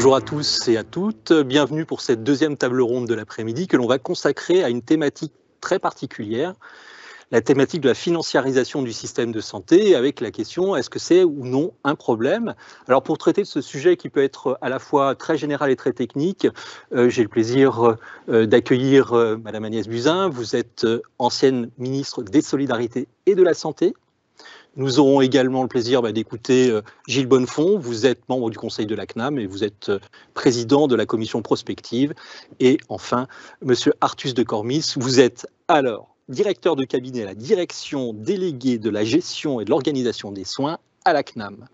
Bonjour à tous et à toutes, bienvenue pour cette deuxième table ronde de l'après-midi que l'on va consacrer à une thématique très particulière, la thématique de la financiarisation du système de santé, avec la question est-ce que c'est ou non un problème? Alors pour traiter de ce sujet qui peut être à la fois très général et très technique, j'ai le plaisir d'accueillir Madame Agnès Buzyn. Vous êtes ancienne ministre des Solidarités et de la Santé. Nous aurons également le plaisir d'écouter Gilles Bonnefond. Vous êtes membre du conseil de la CNAM et vous êtes président de la commission prospective. Et enfin, monsieur Artus de Cormis, vous êtes alors directeur de cabinet à la direction déléguée de la gestion et de l'organisation des soins à la CNAM.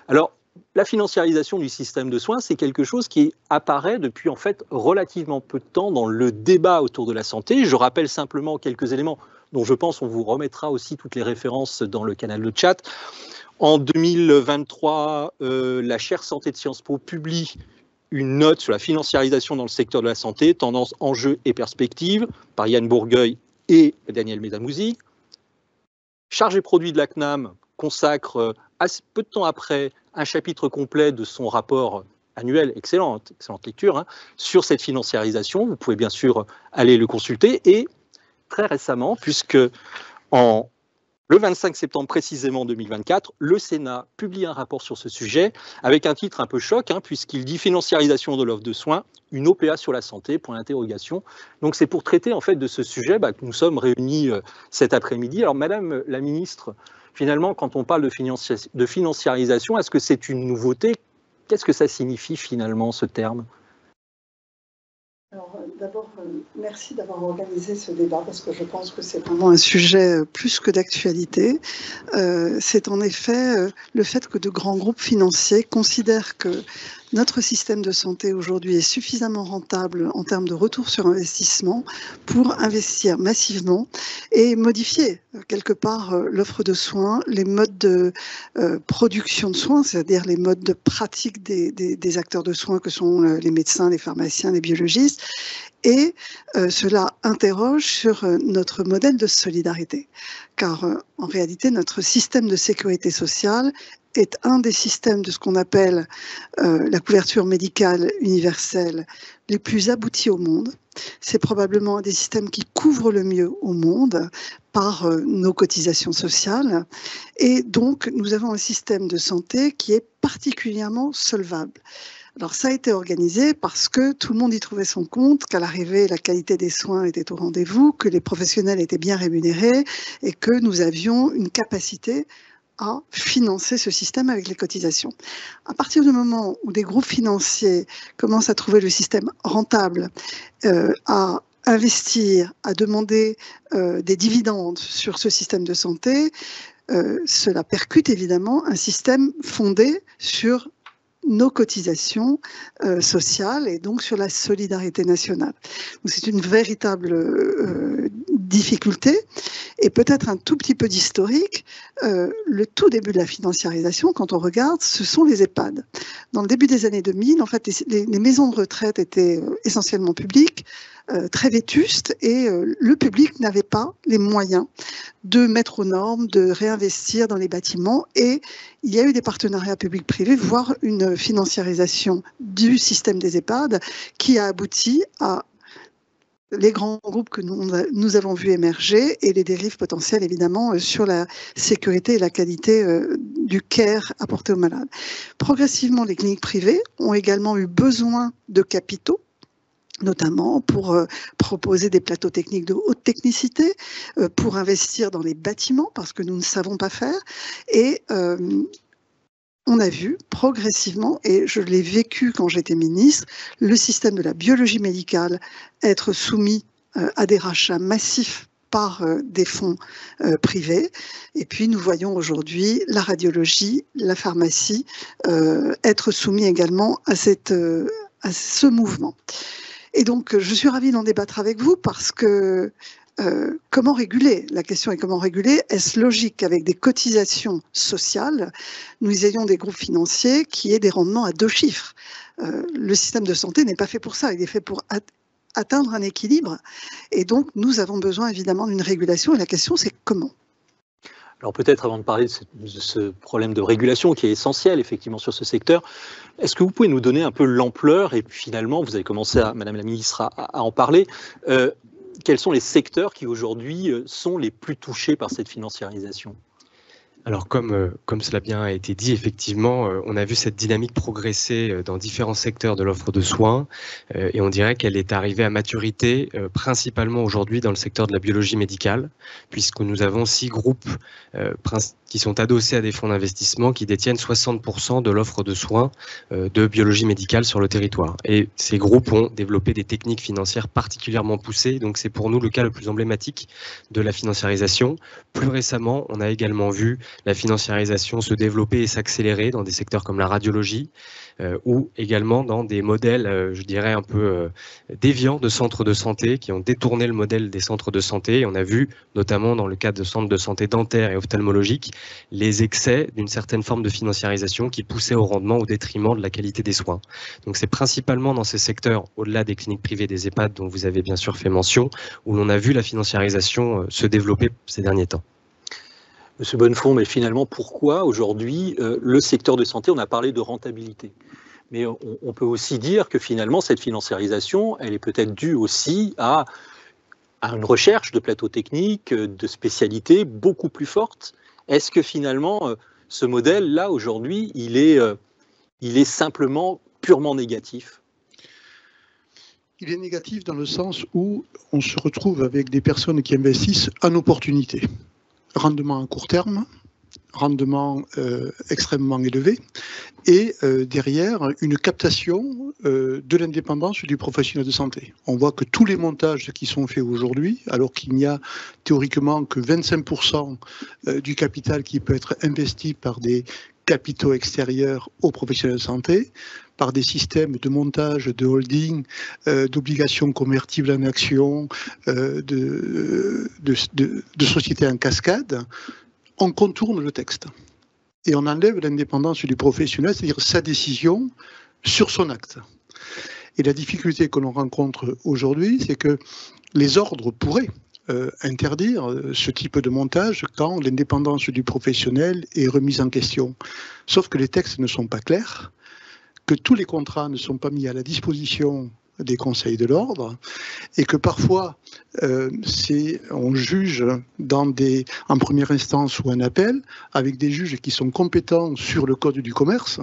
Alors, la financiarisation du système de soins, c'est quelque chose qui apparaît depuis en fait relativement peu de temps dans le débat autour de la santé. Je rappelle simplement quelques éléments dont je pense on vous remettra aussi toutes les références dans le canal de chat. En 2023, la chaire santé de Sciences Po publie une note sur la financiarisation dans le secteur de la santé, tendance, enjeux et perspectives, par Yann Bourgueil et Daniel Medamouzi. Chargé produit de la CNAM consacre peu de temps après un chapitre complet de son rapport annuel, excellente lecture, sur cette financiarisation. Vous pouvez bien sûr aller le consulter. Et très récemment, puisque le 25 septembre précisément 2024, le Sénat publie un rapport sur ce sujet avec un titre un peu choc, puisqu'il dit « Financiarisation de l'offre de soins, une OPA sur la santé ». Donc c'est pour traiter en fait de ce sujet que nous sommes réunis cet après-midi. Alors Madame la Ministre, finalement, quand on parle de financiarisation, est-ce que c'est une nouveauté? Qu'est-ce que ça signifie finalement ce terme? Alors, d'abord, merci d'avoir organisé ce débat parce que je pense que c'est vraiment un sujet plus que d'actualité. C'est en effet le fait que de grands groupes financiers considèrent que notre système de santé aujourd'hui est suffisamment rentable en termes de retour sur investissement pour investir massivement et modifier quelque part l'offre de soins, les modes de production de soins, c'est-à-dire les modes de pratique des acteurs de soins que sont les médecins, les pharmaciens, les biologistes. Et cela interroge sur notre modèle de solidarité. Car en réalité, notre système de sécurité sociale est un des systèmes de ce qu'on appelle la couverture médicale universelle les plus aboutis au monde. C'est probablement un des systèmes qui couvre le mieux au monde par nos cotisations sociales. Et donc, nous avons un système de santé qui est particulièrement solvable. Alors ça a été organisé parce que tout le monde y trouvait son compte, qu'à l'arrivée, la qualité des soins était au rendez-vous, que les professionnels étaient bien rémunérés et que nous avions une capacité à financer ce système avec les cotisations. À partir du moment où des groupes financiers commencent à trouver le système rentable, à investir, à demander des dividendes sur ce système de santé, cela percute évidemment un système fondé sur nos cotisations sociales et donc sur la solidarité nationale. C'est une véritable difficulté et peut-être un tout petit peu d'historique. Le tout début de la financiarisation, quand on regarde, ce sont les EHPAD. Dans le début des années 2000, en fait, les maisons de retraite étaient essentiellement publiques, très vétustes, et le public n'avait pas les moyens de mettre aux normes, de réinvestir dans les bâtiments, et il y a eu des partenariats publics-privés, voire une financiarisation du système des EHPAD qui a abouti à les grands groupes que nous avons vus émerger et les dérives potentielles évidemment sur la sécurité et la qualité du care apporté aux malades. Progressivement, les cliniques privées ont également eu besoin de capitaux, notamment pour proposer des plateaux techniques de haute technicité, pour investir dans les bâtiments, parce que nous ne savons pas faire. Et on a vu progressivement, et je l'ai vécu quand j'étais ministre, le système de la biologie médicale être soumis à des rachats massifs par des fonds privés. Et puis nous voyons aujourd'hui la radiologie, la pharmacie être soumis également à ce mouvement. Et donc, je suis ravie d'en débattre avec vous parce que comment réguler? La question est comment réguler? Est-ce logique qu'avec des cotisations sociales, nous ayons des groupes financiers qui aient des rendements à 2 chiffres? Le système de santé n'est pas fait pour ça, il est fait pour atteindre un équilibre. Et donc, nous avons besoin évidemment d'une régulation et la question c'est comment? Alors peut-être avant de parler de ce problème de régulation qui est essentiel effectivement sur ce secteur, est-ce que vous pouvez nous donner un peu l'ampleur et puis finalement, vous avez commencé, Madame la Ministre, à en parler, quels sont les secteurs qui aujourd'hui sont les plus touchés par cette financiarisation ? Alors comme cela a bien été dit, effectivement, on a vu cette dynamique progresser dans différents secteurs de l'offre de soins et on dirait qu'elle est arrivée à maturité principalement aujourd'hui dans le secteur de la biologie médicale, puisque nous avons 6 groupes qui sont adossés à des fonds d'investissement qui détiennent 60% de l'offre de soins de biologie médicale sur le territoire. Et ces groupes ont développé des techniques financières particulièrement poussées, donc c'est pour nous le cas le plus emblématique de la financiarisation. Plus récemment, on a également vu la financiarisation se développer et s'accélérer dans des secteurs comme la radiologie ou également dans des modèles, je dirais, un peu déviants de centres de santé qui ont détourné le modèle des centres de santé. Et on a vu, notamment dans le cadre de centres de santé dentaires et ophtalmologiques, les excès d'une certaine forme de financiarisation qui poussait au rendement au détriment de la qualité des soins. Donc c'est principalement dans ces secteurs, au-delà des cliniques privées, des EHPAD, dont vous avez bien sûr fait mention, où l'on a vu la financiarisation se développer ces derniers temps. Monsieur Bonnefond, mais finalement, pourquoi aujourd'hui le secteur de santé, on a parlé de rentabilité, mais on peut aussi dire que finalement cette financiarisation, elle est peut-être due aussi à une recherche de plateaux techniques, de spécialités beaucoup plus fortes. Est-ce que finalement ce modèle-là aujourd'hui, il est simplement purement négatif ? Il est négatif dans le sens où on se retrouve avec des personnes qui investissent en opportunité. Rendement à court terme, rendement extrêmement élevé, et derrière une captation de l'indépendance du professionnel de santé. On voit que tous les montages qui sont faits aujourd'hui, alors qu'il n'y a théoriquement que 25% du capital qui peut être investi par des capitaux extérieurs aux professionnels de santé, par des systèmes de montage, de holding, d'obligations convertibles en actions, de sociétés en cascade, on contourne le texte. Et on enlève l'indépendance du professionnel, c'est-à-dire sa décision sur son acte. Et la difficulté que l'on rencontre aujourd'hui, c'est que les ordres pourraient interdire ce type de montage quand l'indépendance du professionnel est remise en question. Sauf que les textes ne sont pas clairs, que tous les contrats ne sont pas mis à la disposition des conseils de l'ordre et que parfois on juge en première instance ou en appel avec des juges qui sont compétents sur le code du commerce,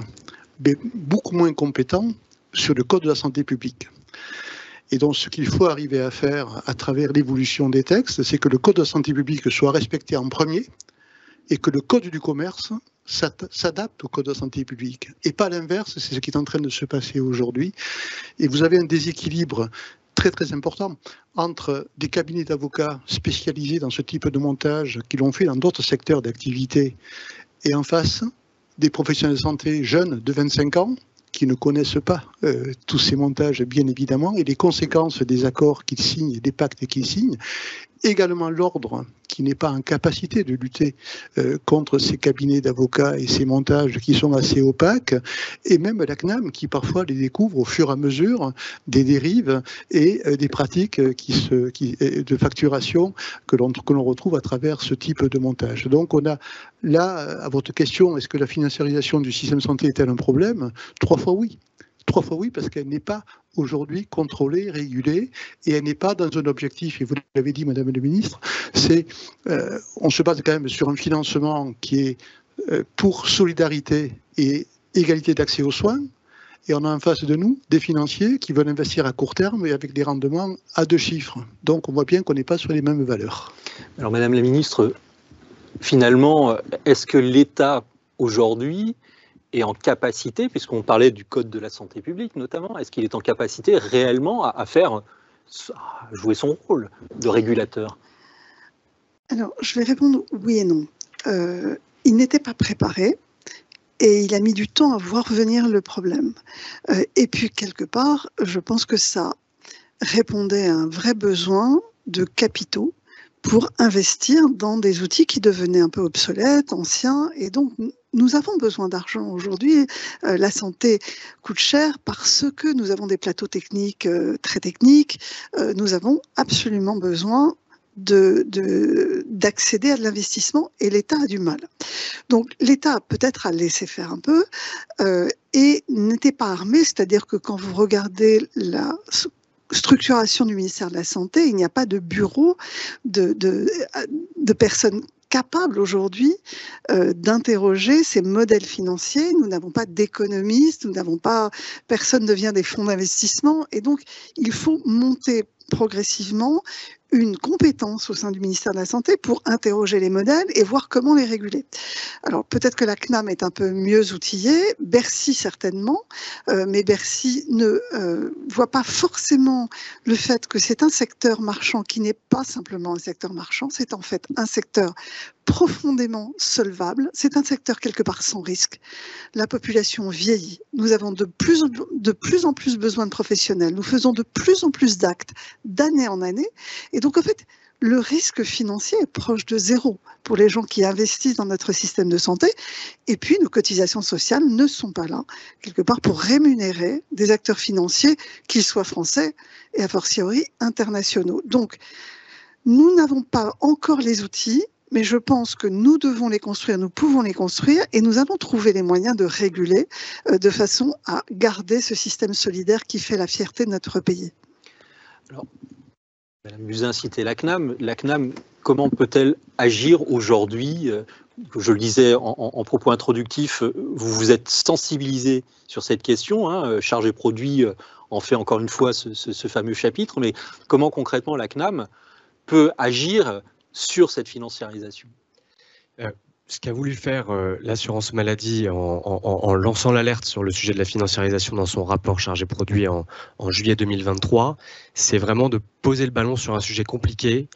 mais beaucoup moins compétents sur le code de la santé publique. Et donc ce qu'il faut arriver à faire à travers l'évolution des textes, c'est que le code de la santé publique soit respecté en premier et que le code du commerce s'adapte au code de la santé publique. Et pas l'inverse, c'est ce qui est en train de se passer aujourd'hui. Et vous avez un déséquilibre très très important entre des cabinets d'avocats spécialisés dans ce type de montage qui l'ont fait dans d'autres secteurs d'activité et en face des professionnels de santé jeunes de 25 ans qui ne connaissent pas tous ces montages bien évidemment et les conséquences des accords qu'ils signent et des pactes qu'ils signent. Également l'ordre qui n'est pas en capacité de lutter contre ces cabinets d'avocats et ces montages qui sont assez opaques, et même la CNAM qui parfois les découvre au fur et à mesure des dérives et des pratiques de facturation que l'on retrouve à travers ce type de montage. Donc on a là, à votre question, est-ce que la financiarisation du système de santé est-elle un problème ? 3 fois oui. 3 fois oui, parce qu'elle n'est pas aujourd'hui contrôlée, régulée, et elle n'est pas dans un objectif, et vous l'avez dit, Madame la Ministre, on se base quand même sur un financement qui est pour solidarité et égalité d'accès aux soins, et on a en face de nous des financiers qui veulent investir à court terme et avec des rendements à 2 chiffres. Donc on voit bien qu'on n'est pas sur les mêmes valeurs. Alors Madame la Ministre, finalement, est-ce que l'État aujourd'hui est en capacité, puisqu'on parlait du Code de la santé publique notamment, est-ce qu'il est en capacité réellement à jouer son rôle de régulateur ? Alors, je vais répondre oui et non. Il n'était pas préparé et il a mis du temps à voir venir le problème. Et puis, quelque part, je pense que ça répondait à un vrai besoin de capitaux pour investir dans des outils qui devenaient un peu obsolètes, anciens, et donc nous avons besoin d'argent aujourd'hui. La santé coûte cher parce que nous avons des plateaux techniques très techniques. Nous avons absolument besoin d'accéder à de l'investissement et l'État a du mal. Donc l'État peut-être a laissé faire un peu et n'était pas armé, c'est-à-dire que quand vous regardez la structuration du ministère de la Santé, il n'y a pas de bureau de personnes capables aujourd'hui d'interroger ces modèles financiers. Nous n'avons pas d'économistes, personne ne vient des fonds d'investissement et donc il faut monter progressivement une compétence au sein du ministère de la Santé pour interroger les modèles et voir comment les réguler. Alors peut-être que la CNAM est un peu mieux outillée, Bercy certainement, mais Bercy ne voit pas forcément le fait que c'est un secteur marchand qui n'est pas simplement un secteur marchand, c'est en fait un secteur profondément solvable, c'est un secteur quelque part sans risque. La population vieillit, nous avons de plus en plus besoin de professionnels, nous faisons de plus en plus d'actes d'année en année, et donc en fait, le risque financier est proche de zéro pour les gens qui investissent dans notre système de santé. Et puis, nos cotisations sociales ne sont pas là, quelque part, pour rémunérer des acteurs financiers, qu'ils soient français et a fortiori internationaux. Donc, nous n'avons pas encore les outils, mais je pense que nous devons les construire, nous pouvons les construire, et nous allons trouver les moyens de réguler de façon à garder ce système solidaire qui fait la fierté de notre pays. Alors, Madame Buzyn citait la CNAM. La CNAM, comment peut-elle agir aujourd'hui? Je le disais en propos introductif, vous vous êtes sensibilisé sur cette question. Charges et produits en fait encore une fois ce fameux chapitre. Mais comment concrètement la CNAM peut agir sur cette financiarisation? Ce qu'a voulu faire l'assurance maladie en lançant l'alerte sur le sujet de la financiarisation dans son rapport chargé produit en juillet 2023, c'est vraiment de poser le ballon sur un sujet compliqué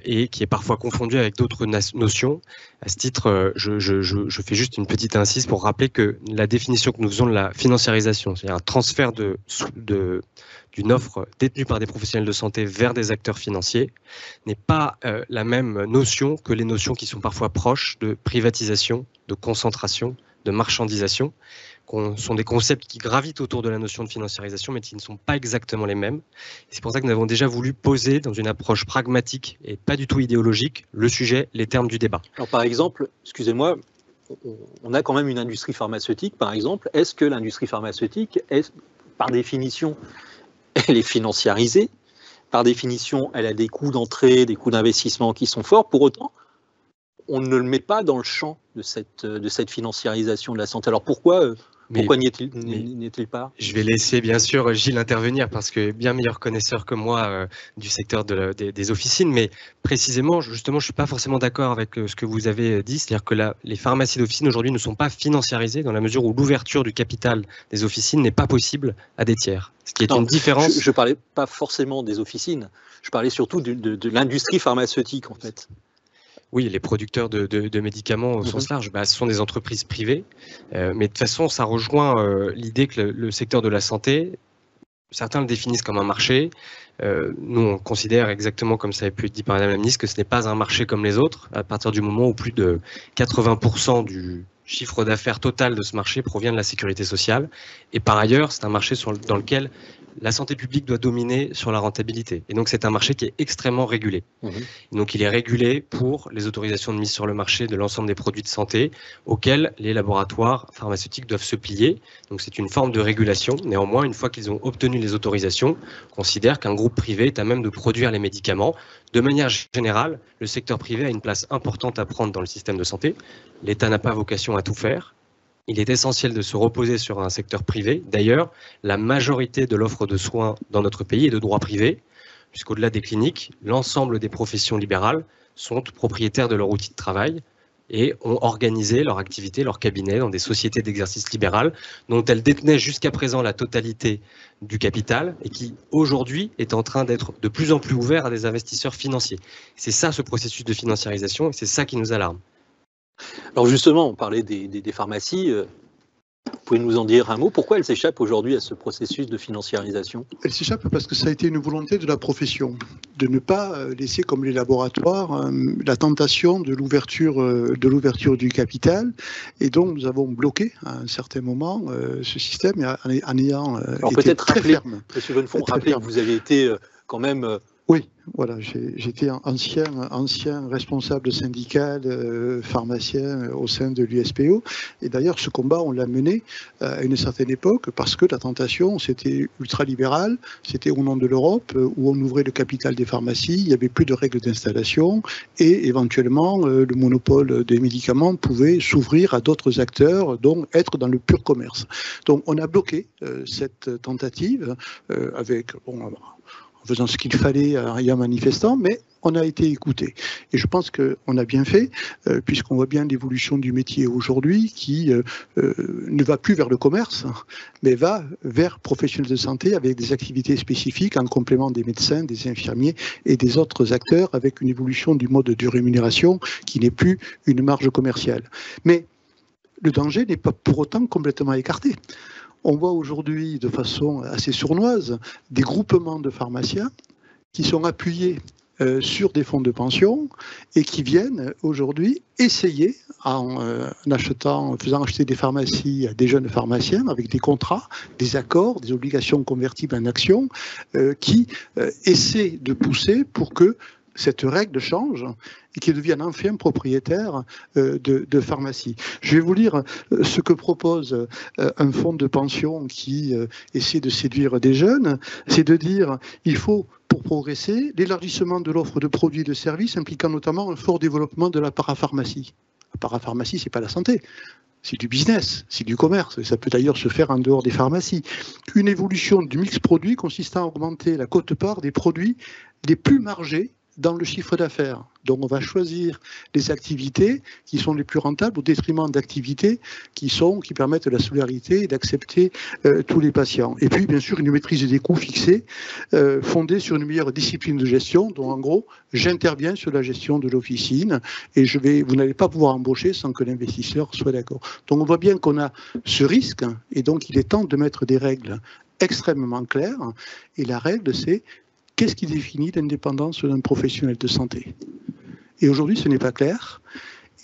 et qui est parfois confondu avec d'autres notions. À ce titre, je fais juste une petite incise pour rappeler que la définition que nous faisons de la financiarisation, c'est-à-dire un transfert d'une offre détenue par des professionnels de santé vers des acteurs financiers, n'est pas la même notion que les notions qui sont parfois proches de privatisation, de concentration, de marchandisation, sont des concepts qui gravitent autour de la notion de financiarisation, mais qui ne sont pas exactement les mêmes. C'est pour ça que nous avons déjà voulu poser, dans une approche pragmatique et pas du tout idéologique, le sujet, les termes du débat. Alors par exemple, excusez-moi, on a quand même une industrie pharmaceutique, par exemple. Est-ce que l'industrie pharmaceutique est, par définition, elle est financiarisée? Par définition, elle a des coûts d'entrée, des coûts d'investissement qui sont forts. Pour autant, on ne le met pas dans le champ de cette financiarisation de la santé. Alors pourquoi n'y est-il pas? Je vais laisser bien sûr Gilles intervenir parce que bien meilleur connaisseur que moi du secteur des officines, mais précisément, justement, je ne suis pas forcément d'accord avec ce que vous avez dit, c'est-à-dire que les pharmacies d'officine aujourd'hui ne sont pas financiarisées dans la mesure où l'ouverture du capital des officines n'est pas possible à des tiers. Ce qui est une différence. Je ne parlais pas forcément des officines, je parlais surtout de l'industrie pharmaceutique en fait. Oui, les producteurs de médicaments au sens large, ce sont des entreprises privées. Mais de toute façon, ça rejoint l'idée que le secteur de la santé, certains le définissent comme un marché. Nous, on considère exactement comme ça a pu être dit par Madame la Ministre que ce n'est pas un marché comme les autres, à partir du moment où plus de 80% du chiffre d'affaires total de ce marché provient de la sécurité sociale. Et par ailleurs, c'est un marché dans lequel la santé publique doit dominer sur la rentabilité. Et donc, c'est un marché qui est extrêmement régulé. Et donc, il est régulé pour les autorisations de mise sur le marché de l'ensemble des produits de santé auxquels les laboratoires pharmaceutiques doivent se plier. Donc, c'est une forme de régulation. Néanmoins, une fois qu'ils ont obtenu les autorisations, on considère qu'un groupe privé est à même de produire les médicaments. De manière générale, le secteur privé a une place importante à prendre dans le système de santé. L'État n'a pas vocation à tout faire. Il est essentiel de se reposer sur un secteur privé. D'ailleurs, la majorité de l'offre de soins dans notre pays est de droit privé, puisqu'au-delà des cliniques, l'ensemble des professions libérales sont propriétaires de leur outil de travail et ont organisé leur activité, leur cabinet dans des sociétés d'exercice libéral dont elles détenaient jusqu'à présent la totalité du capital et qui, aujourd'hui, est en train d'être de plus en plus ouvert à des investisseurs financiers. C'est ça, ce processus de financiarisation, et c'est ça qui nous alarme. Alors justement, on parlait des pharmacies. Vous pouvez nous en dire un mot? Pourquoi elles s'échappent aujourd'hui à ce processus de financiarisation? Elles s'échappent parce que ça a été une volonté de la profession, de ne pas laisser comme les laboratoires la tentation de l'ouverture du capital. Et donc nous avons bloqué à un certain moment ce système en ayant Alors été peut-être très rappeler, ferme. Monsieur Bonnefond, rappelez que vous avez été quand même Oui, voilà, j'étais ancien responsable syndical pharmacien au sein de l'USPO. Et d'ailleurs, ce combat, on l'a mené à une certaine époque parce que la tentation, c'était ultralibéral, c'était au nom de l'Europe où on ouvrait le capital des pharmacies, il n'y avait plus de règles d'installation et éventuellement le monopole des médicaments pouvait s'ouvrir à d'autres acteurs, donc être dans le pur commerce. Donc on a bloqué cette tentative avec... en faisant ce qu'il fallait en manifestant, mais on a été écouté. Et je pense qu'on a bien fait, puisqu'on voit bien l'évolution du métier aujourd'hui qui ne va plus vers le commerce, mais va vers professionnels de santé avec des activités spécifiques en complément des médecins, des infirmiers et des autres acteurs avec une évolution du mode de rémunération qui n'est plus une marge commerciale. Mais le danger n'est pas pour autant complètement écarté. On voit aujourd'hui de façon assez sournoise des groupements de pharmaciens qui sont appuyés sur des fonds de pension et qui viennent aujourd'hui essayer, en faisant acheter des pharmacies à des jeunes pharmaciens avec des contrats, des accords, des obligations convertibles en actions, qui essaient de pousser pour que cette règle change et qu'ils deviennent enfin propriétaires de pharmacie. Je vais vous lire ce que propose un fonds de pension qui essaie de séduire des jeunes, c'est de dire il faut, pour progresser, l'élargissement de l'offre de produits et de services impliquant notamment un fort développement de la parapharmacie. La parapharmacie, c'est pas la santé. C'est du business, c'est du commerce, et ça peut d'ailleurs se faire en dehors des pharmacies. Une évolution du mix produit consistant à augmenter la quote-part des produits les plus margés dans le chiffre d'affaires. Donc on va choisir les activités qui sont les plus rentables au détriment d'activités qui permettent la solidarité et d'accepter tous les patients. Et puis bien sûr une maîtrise des coûts fixés fondée sur une meilleure discipline de gestion. Donc en gros, j'interviens sur la gestion de l'officine et vous n'allez pas pouvoir embaucher sans que l'investisseur soit d'accord. Donc on voit bien qu'on a ce risque et donc il est temps de mettre des règles extrêmement claires. Et la règle, c'est qu'est-ce qui définit l'indépendance d'un professionnel de santé? Et aujourd'hui, ce n'est pas clair.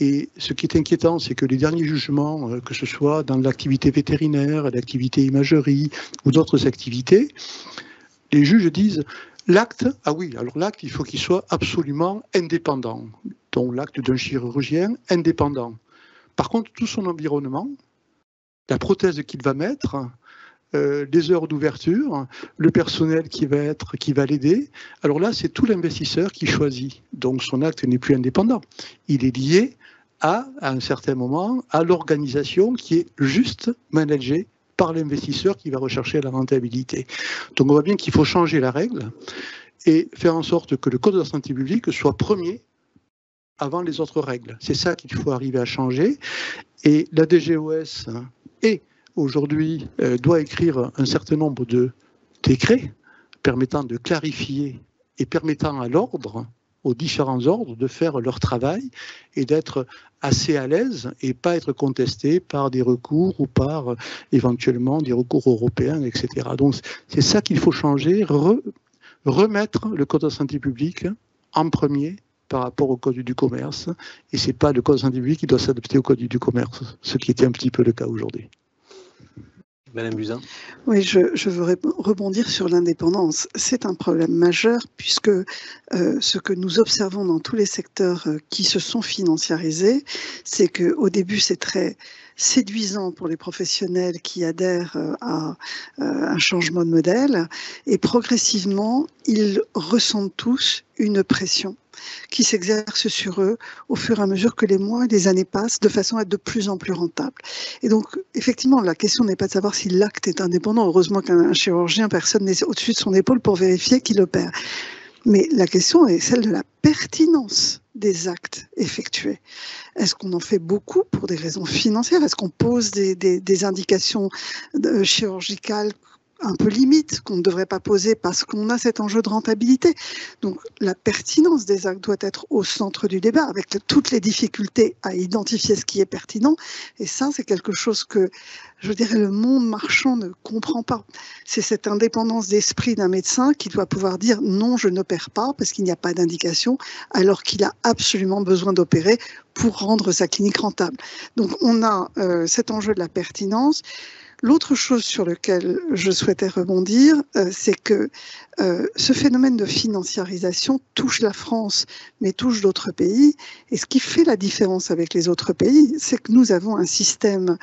Et ce qui est inquiétant, c'est que les derniers jugements, que ce soit dans l'activité vétérinaire, l'activité imagerie ou d'autres activités, les juges disent l'acte, ah oui, alors l'acte, il faut qu'il soit absolument indépendant. Donc l'acte d'un chirurgien indépendant. Par contre, tout son environnement, la prothèse qu'il va mettre, les heures d'ouverture, le personnel qui va l'aider. Alors là, c'est tout l'investisseur qui choisit. Donc son acte n'est plus indépendant. Il est lié à un certain moment, à l'organisation qui est juste managée par l'investisseur qui va rechercher la rentabilité. Donc on voit bien qu'il faut changer la règle et faire en sorte que le Code de la santé publique soit premier avant les autres règles. C'est ça qu'il faut arriver à changer. Et la DGOS aujourd'hui, doit écrire un certain nombre de décrets permettant de clarifier et permettant à l'ordre, aux différents ordres, de faire leur travail et d'être assez à l'aise et pas être contesté par des recours ou par éventuellement des recours européens, etc. Donc c'est ça qu'il faut changer, remettre le Code de la santé publique en premier par rapport au Code du commerce. Et ce n'est pas le Code de la santé publique qui doit s'adapter au Code du commerce, ce qui était un petit peu le cas aujourd'hui. Madame Buzyn. Oui, je veux rebondir sur l'indépendance. C'est un problème majeur puisque ce que nous observons dans tous les secteurs qui se sont financiarisés, c'est qu'au début, c'est très séduisant pour les professionnels qui adhèrent à un changement de modèle et progressivement, ils ressentent tous une pression qui s'exerce sur eux au fur et à mesure que les mois et les années passent de façon à être de plus en plus rentable. Et donc, effectivement, la question n'est pas de savoir si l'acte est indépendant. Heureusement qu'un chirurgien, personne n'est au-dessus de son épaule pour vérifier qu'il opère. Mais la question est celle de la pertinence des actes effectués. Est-ce qu'on en fait beaucoup pour des raisons financières? Est-ce qu'on pose des indications chirurgicales un peu limite qu'on ne devrait pas poser parce qu'on a cet enjeu de rentabilité? Donc la pertinence des actes doit être au centre du débat avec toutes les difficultés à identifier ce qui est pertinent, et ça c'est quelque chose que je dirais le monde marchand ne comprend pas. C'est cette indépendance d'esprit d'un médecin qui doit pouvoir dire non, je n'opère pas parce qu'il n'y a pas d'indication, alors qu'il a absolument besoin d'opérer pour rendre sa clinique rentable. Donc on a cet enjeu de la pertinence. L'autre chose sur laquelle je souhaitais rebondir, c'est que ce phénomène de financiarisation touche la France, mais touche d'autres pays. Et ce qui fait la différence avec les autres pays, c'est que nous avons un système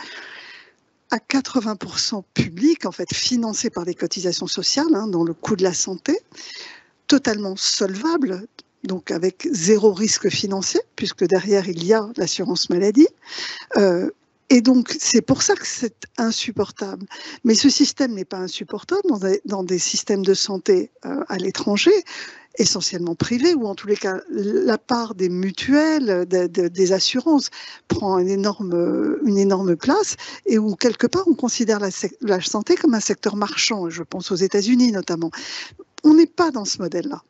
à 80% public, en fait, financé par des cotisations sociales, dans le coût de la santé, totalement solvable, donc avec zéro risque financier, puisque derrière, il y a l'assurance maladie. Et donc, c'est pour ça que c'est insupportable. Mais ce système n'est pas insupportable dans des systèmes de santé à l'étranger, essentiellement privés, ou en tous les cas, la part des mutuelles, des assurances prend une énorme place, et où, quelque part, on considère la santé comme un secteur marchand. Je pense aux États-Unis, notamment. On n'est pas dans ce modèle-là.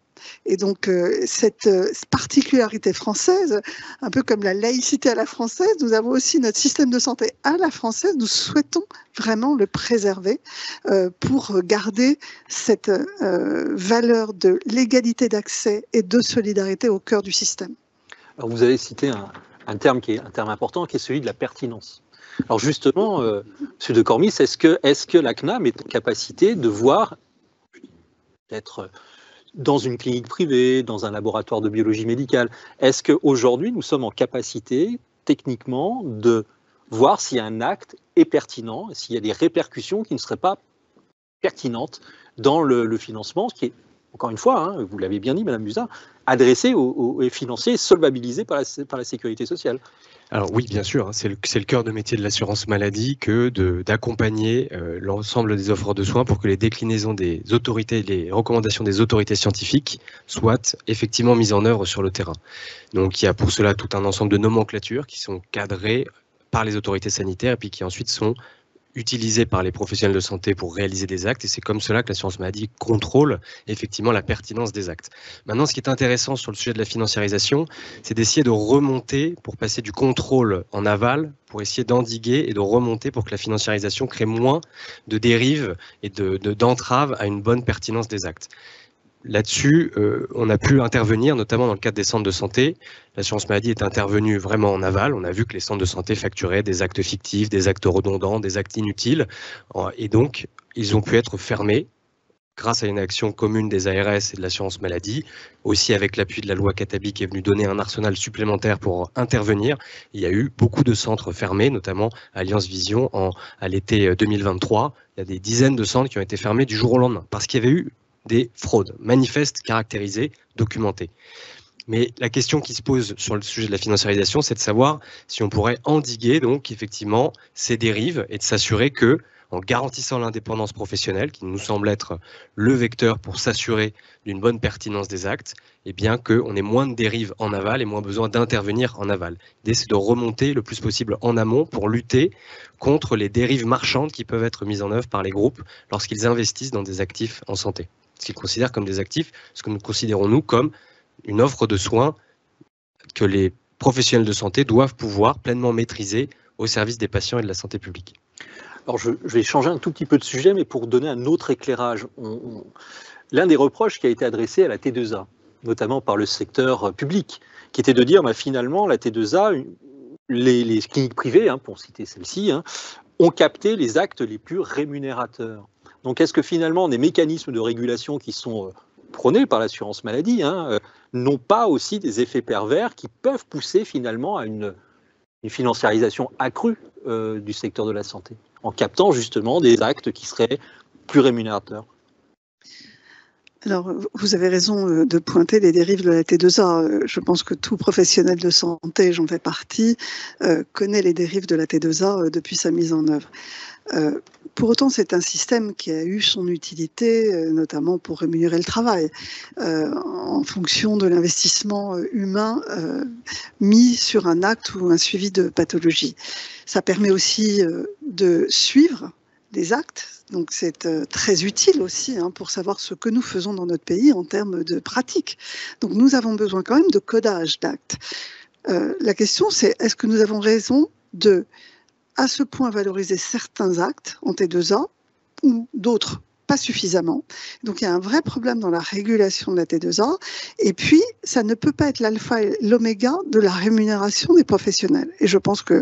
Et donc, cette particularité française, un peu comme la laïcité à la française, nous avons aussi notre système de santé à la française. Nous souhaitons vraiment le préserver pour garder cette valeur de l'égalité d'accès et de solidarité au cœur du système. Alors, vous avez cité un terme qui est un terme important, qui est celui de la pertinence. Alors justement, M. de Cormis, est-ce que la CNAM est en capacité de voir, peut-être dans une clinique privée, dans un laboratoire de biologie médicale, est-ce qu'aujourd'hui, nous sommes en capacité, techniquement, de voir si un acte est pertinent, s'il y a des répercussions qui ne seraient pas pertinentes dans le financement, ce qui est, encore une fois, vous l'avez bien dit, Madame Buzyn, adressé aux financiers, solvabilisé par la sécurité sociale? Alors oui, bien sûr, c'est le cœur de métier de l'assurance maladie que d'accompagner l'ensemble des offres de soins pour que les déclinaisons des autorités, les recommandations des autorités scientifiques soient effectivement mises en œuvre sur le terrain. Donc il y a pour cela tout un ensemble de nomenclatures qui sont cadrées par les autorités sanitaires et puis qui ensuite sont utilisés par les professionnels de santé pour réaliser des actes, et c'est comme cela que l'assurance maladie contrôle effectivement la pertinence des actes. Maintenant, ce qui est intéressant sur le sujet de la financiarisation, c'est d'essayer de remonter pour passer du contrôle en aval, pour essayer d'endiguer et de remonter pour que la financiarisation crée moins de dérives et d'entraves à une bonne pertinence des actes. Là-dessus, on a pu intervenir, notamment dans le cadre des centres de santé. L'assurance maladie est intervenue vraiment en aval. On a vu que les centres de santé facturaient des actes fictifs, des actes redondants, des actes inutiles. Et donc, ils ont pu être fermés grâce à une action commune des ARS et de l'assurance maladie, aussi avec l'appui de la loi Katabi qui est venue donner un arsenal supplémentaire pour intervenir. Il y a eu beaucoup de centres fermés, notamment Alliance Vision à l'été 2023. Il y a des dizaines de centres qui ont été fermés du jour au lendemain parce qu'il y avait eu des fraudes manifestes, caractérisées, documentées. Mais la question qui se pose sur le sujet de la financiarisation, c'est de savoir si on pourrait endiguer donc effectivement ces dérives et de s'assurer que, en garantissant l'indépendance professionnelle, qui nous semble être le vecteur pour s'assurer d'une bonne pertinence des actes, eh bien qu'on ait moins de dérives en aval et moins besoin d'intervenir en aval. L'idée, c'est de remonter le plus possible en amont pour lutter contre les dérives marchandes qui peuvent être mises en œuvre par les groupes lorsqu'ils investissent dans des actifs en santé. Ce qu'ils considèrent comme des actifs, ce que nous considérons, nous, comme une offre de soins que les professionnels de santé doivent pouvoir pleinement maîtriser au service des patients et de la santé publique. Alors, je vais changer un tout petit peu de sujet, mais pour donner un autre éclairage. L'un des reproches qui a été adressé à la T2A, notamment par le secteur public, qui était de dire, finalement, la T2A, les cliniques privées, pour citer celle-ci, ont capté les actes les plus rémunérateurs. Donc, est-ce que finalement, des mécanismes de régulation qui sont prônés par l'assurance maladie n'ont pas aussi des effets pervers qui peuvent pousser finalement à une financiarisation accrue du secteur de la santé, en captant justement des actes qui seraient plus rémunérateurs? Alors, vous avez raison de pointer les dérives de la T2A. Je pense que tout professionnel de santé, j'en fais partie, connaît les dérives de la T2A depuis sa mise en œuvre. Pour autant, c'est un système qui a eu son utilité, notamment pour rémunérer le travail, en fonction de l'investissement humain mis sur un acte ou un suivi de pathologie. Ça permet aussi de suivre les actes, donc c'est très utile aussi pour savoir ce que nous faisons dans notre pays en termes de pratique. Donc nous avons besoin quand même de codage d'actes. La question c'est, est-ce que nous avons raison de à ce point valoriser certains actes en T2A ou d'autres pas suffisamment. Donc il y a un vrai problème dans la régulation de la T2A. Et puis ça ne peut pas être l'alpha et l'oméga de la rémunération des professionnels. Et je pense que,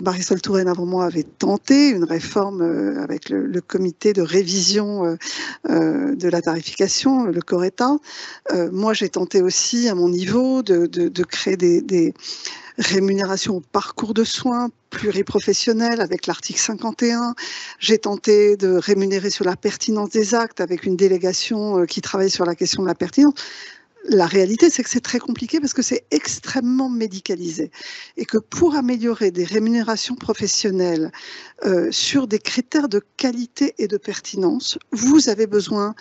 Marisol Touraine avant moi avait tenté une réforme avec le comité de révision de la tarification, le CORETA. Moi, j'ai tenté aussi à mon niveau de créer des rémunération au parcours de soins pluriprofessionnels avec l'article 51. J'ai tenté de rémunérer sur la pertinence des actes avec une délégation qui travaille sur la question de la pertinence. La réalité, c'est que c'est très compliqué parce que c'est extrêmement médicalisé et que pour améliorer des rémunérations professionnelles sur des critères de qualité et de pertinence, vous avez besoin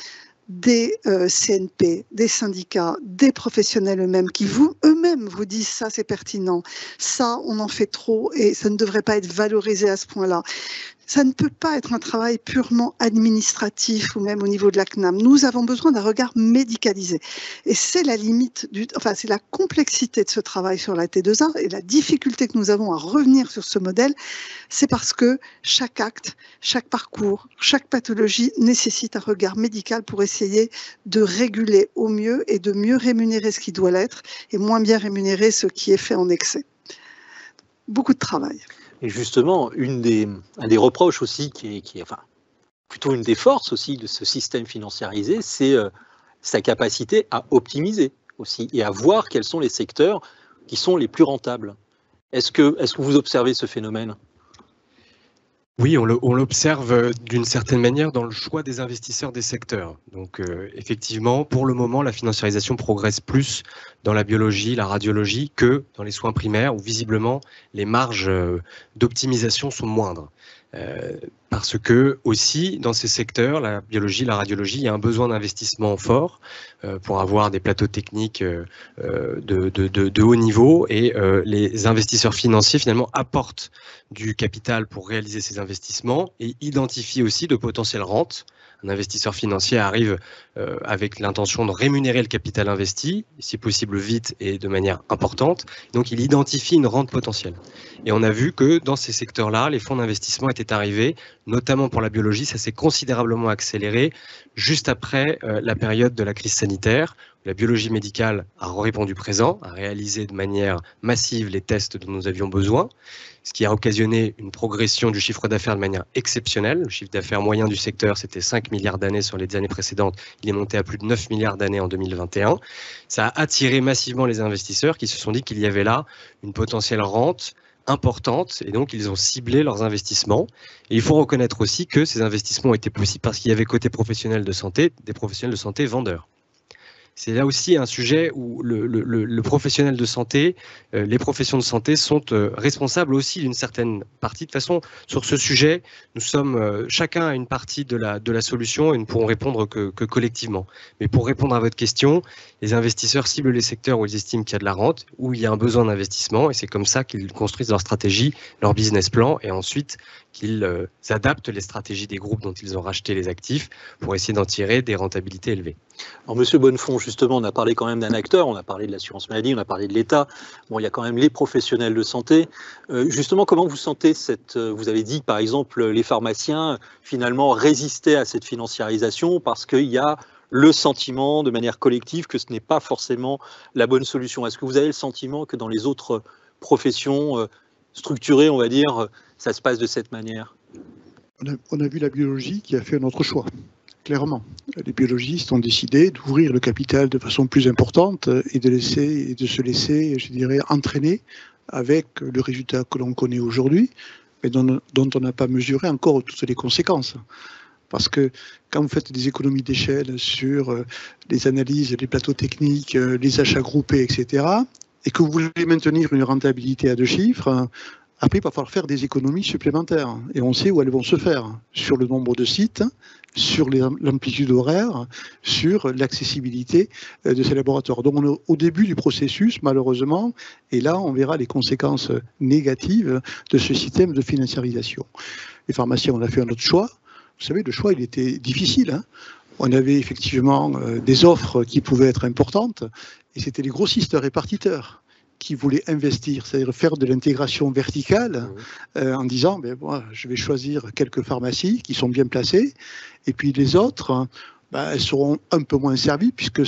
des CNP, des syndicats, des professionnels eux-mêmes qui eux-mêmes vous disent ça c'est pertinent, ça on en fait trop et ça ne devrait pas être valorisé à ce point-là. Ça ne peut pas être un travail purement administratif ou même au niveau de la CNAM. Nous avons besoin d'un regard médicalisé. Et c'est la limite, c'est la complexité de ce travail sur la T2A et la difficulté que nous avons à revenir sur ce modèle, c'est parce que chaque acte, chaque parcours, chaque pathologie nécessite un regard médical pour essayer de réguler au mieux et de mieux rémunérer ce qui doit l'être et moins bien rémunérer ce qui est fait en excès. Beaucoup de travail. Et justement, un des reproches aussi, plutôt une des forces aussi de ce système financiarisé, c'est sa capacité à optimiser aussi et à voir quels sont les secteurs qui sont les plus rentables. Est-ce que vous observez ce phénomène ? Oui, on l'observe d'une certaine manière dans le choix des investisseurs des secteurs. Donc effectivement, pour le moment, la financiarisation progresse plus dans la biologie, la radiologie que dans les soins primaires où visiblement les marges d'optimisation sont moindres. Parce que aussi dans ces secteurs, la biologie, la radiologie, il y a un besoin d'investissement fort pour avoir des plateaux techniques de haut niveau et les investisseurs financiers finalement apportent du capital pour réaliser ces investissements et identifient aussi de potentielles rentes. Un investisseur financier arrive avec l'intention de rémunérer le capital investi, si possible vite et de manière importante. Donc, il identifie une rente potentielle. Et on a vu que dans ces secteurs-là, les fonds d'investissement étaient arrivés, notamment pour la biologie, ça s'est considérablement accéléré juste après la période de la crise sanitaire. La biologie médicale a répondu présent, a réalisé de manière massive les tests dont nous avions besoin, ce qui a occasionné une progression du chiffre d'affaires de manière exceptionnelle. Le chiffre d'affaires moyen du secteur, c'était 5 milliards d'années sur les années précédentes. Il est monté à plus de 9 milliards d'années en 2021. Ça a attiré massivement les investisseurs qui se sont dit qu'il y avait là une potentielle rente importante et donc ils ont ciblé leurs investissements. Et il faut reconnaître aussi que ces investissements étaient possibles parce qu'il y avait côté professionnel de santé, des professionnels de santé vendeurs. C'est là aussi un sujet où le professionnel de santé, les professions de santé sont responsables aussi d'une certaine partie. De toute façon, sur ce sujet, nous sommes chacun à une partie de la solution et nous ne pourrons répondre que collectivement. Mais pour répondre à votre question, les investisseurs ciblent les secteurs où ils estiment qu'il y a de la rente, où il y a un besoin d'investissement et c'est comme ça qu'ils construisent leur stratégie, leur business plan et ensuite qu'ils adaptent les stratégies des groupes dont ils ont racheté les actifs pour essayer d'en tirer des rentabilités élevées. Alors, Monsieur Bonnefond, justement, on a parlé quand même d'un acteur, on a parlé de l'assurance maladie, on a parlé de l'État. Bon, il y a quand même les professionnels de santé. Justement, comment vous sentez vous avez dit, par exemple, les pharmaciens, finalement, résister à cette financiarisation parce qu'il y a le sentiment, de manière collective, que ce n'est pas forcément la bonne solution. Est-ce que vous avez le sentiment que dans les autres professions structurées, on va dire, ça se passe de cette manière ? On a vu la biologie qui a fait un autre choix. Clairement, les biologistes ont décidé d'ouvrir le capital de façon plus importante et de se laisser, je dirais, entraîner avec le résultat que l'on connaît aujourd'hui, mais dont on n'a pas mesuré encore toutes les conséquences. Parce que quand vous faites des économies d'échelle sur les analyses, les plateaux techniques, les achats groupés, etc., et que vous voulez maintenir une rentabilité à 2 chiffres, après, il va falloir faire des économies supplémentaires. Et on sait où elles vont se faire, sur le nombre de sites, sur l'amplitude horaire, sur l'accessibilité de ces laboratoires. Donc on est au début du processus, malheureusement, et là on verra les conséquences négatives de ce système de financiarisation. Les pharmaciens, on a fait un autre choix. Vous savez, le choix, il était difficile, hein. On avait effectivement des offres qui pouvaient être importantes, et c'était les grossistes répartiteurs qui voulaient investir, c'est-à-dire faire de l'intégration verticale en disant je vais choisir quelques pharmacies qui sont bien placées et puis les autres, elles seront un peu moins servies puisque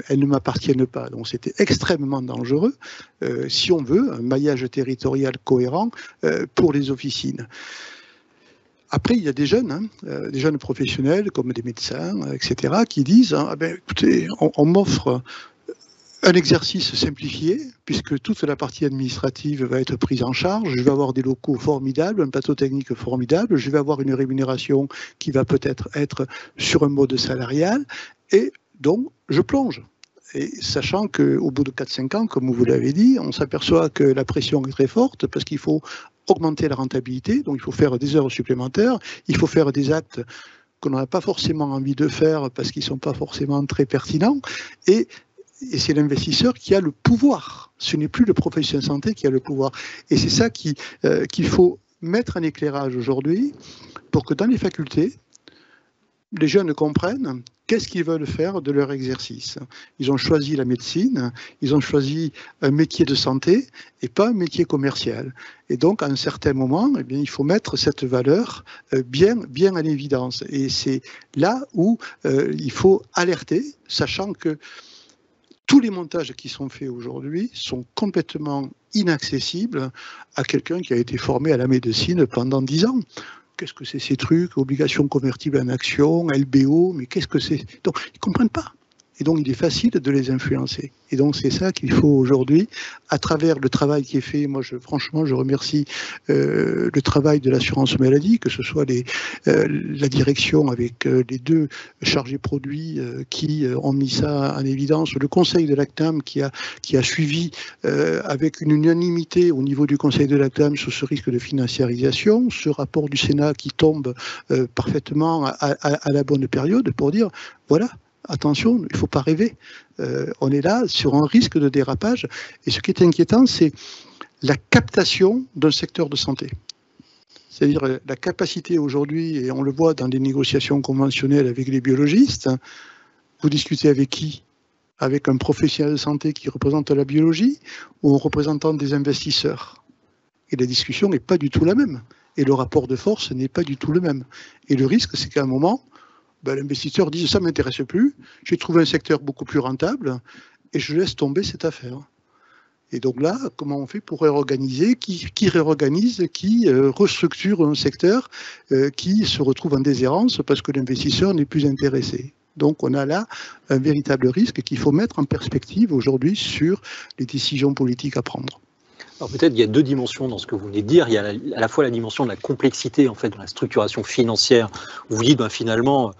elles ne m'appartiennent pas. Donc c'était extrêmement dangereux si on veut un maillage territorial cohérent pour les officines. Après, il y a des jeunes professionnels comme des médecins, etc., qui disent écoutez, on m'offre un exercice simplifié, puisque toute la partie administrative va être prise en charge. Je vais avoir des locaux formidables, un plateau technique formidable, je vais avoir une rémunération qui va peut-être être sur un mode salarial, et donc je plonge. Et sachant qu'au bout de 4-5 ans, comme vous l'avez dit, on s'aperçoit que la pression est très forte, parce qu'il faut augmenter la rentabilité, donc il faut faire des heures supplémentaires, il faut faire des actes qu'on n'a pas forcément envie de faire, parce qu'ils ne sont pas forcément très pertinents, et c'est l'investisseur qui a le pouvoir. Ce n'est plus le professionnel de santé qui a le pouvoir. Et c'est ça qu'il faut mettre en éclairage aujourd'hui pour que dans les facultés, les jeunes comprennent qu'est-ce qu'ils veulent faire de leur exercice. Ils ont choisi la médecine, ils ont choisi un métier de santé et pas un métier commercial. Et donc, à un certain moment, il faut mettre cette valeur bien en évidence. Et c'est là où il faut alerter, sachant que tous les montages qui sont faits aujourd'hui sont complètement inaccessibles à quelqu'un qui a été formé à la médecine pendant 10 ans. Qu'est-ce que c'est ces trucs, obligations convertibles en actions, LBO, mais qu'est-ce que c'est? Donc, ils ne comprennent pas. Et donc, il est facile de les influencer. Et donc, c'est ça qu'il faut aujourd'hui, à travers le travail qui est fait. Moi, franchement, je remercie le travail de l'assurance maladie, que ce soit la direction avec les 2 chargés produits qui ont mis ça en évidence, le conseil de l'ACTAM qui a suivi avec une unanimité au niveau du conseil de l'ACTAM sur ce risque de financiarisation, ce rapport du Sénat qui tombe parfaitement à la bonne période pour dire, voilà, attention, il ne faut pas rêver. On est là sur un risque de dérapage. Et ce qui est inquiétant, c'est la captation d'un secteur de santé. C'est-à-dire la capacité aujourd'hui, et on le voit dans les négociations conventionnelles avec les biologistes, vous discutez avec qui? Avec un professionnel de santé qui représente la biologie ou un représentant des investisseurs? Et la discussion n'est pas du tout la même. Et le rapport de force n'est pas du tout le même. Et le risque, c'est qu'à un moment, l'investisseur dit ça ne m'intéresse plus, j'ai trouvé un secteur beaucoup plus rentable et je laisse tomber cette affaire. Et donc là, comment on fait pour réorganiser? Qui réorganise? Qui restructure un secteur qui se retrouve en déshérence parce que l'investisseur n'est plus intéressé? Donc on a là un véritable risque qu'il faut mettre en perspective aujourd'hui sur les décisions politiques à prendre. Alors peut-être qu'il y a 2 dimensions dans ce que vous venez de dire. Il y a à la fois la dimension de la complexité en fait, de la structuration financière, où vous dites finalement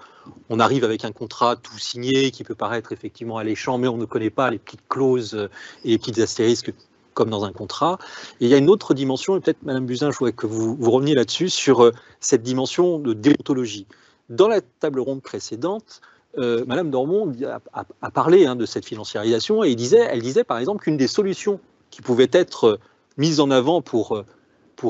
on arrive avec un contrat tout signé qui peut paraître effectivement alléchant, mais on ne connaît pas les petites clauses et les petites astérisques comme dans un contrat. Et il y a une autre dimension, et peut-être Madame Buzyn, je voudrais que vous reveniez là-dessus, sur cette dimension de déontologie. Dans la table ronde précédente, Madame Dormont a parlé de cette financiarisation et elle disait par exemple qu'une des solutions qui pouvait être mise en avant pour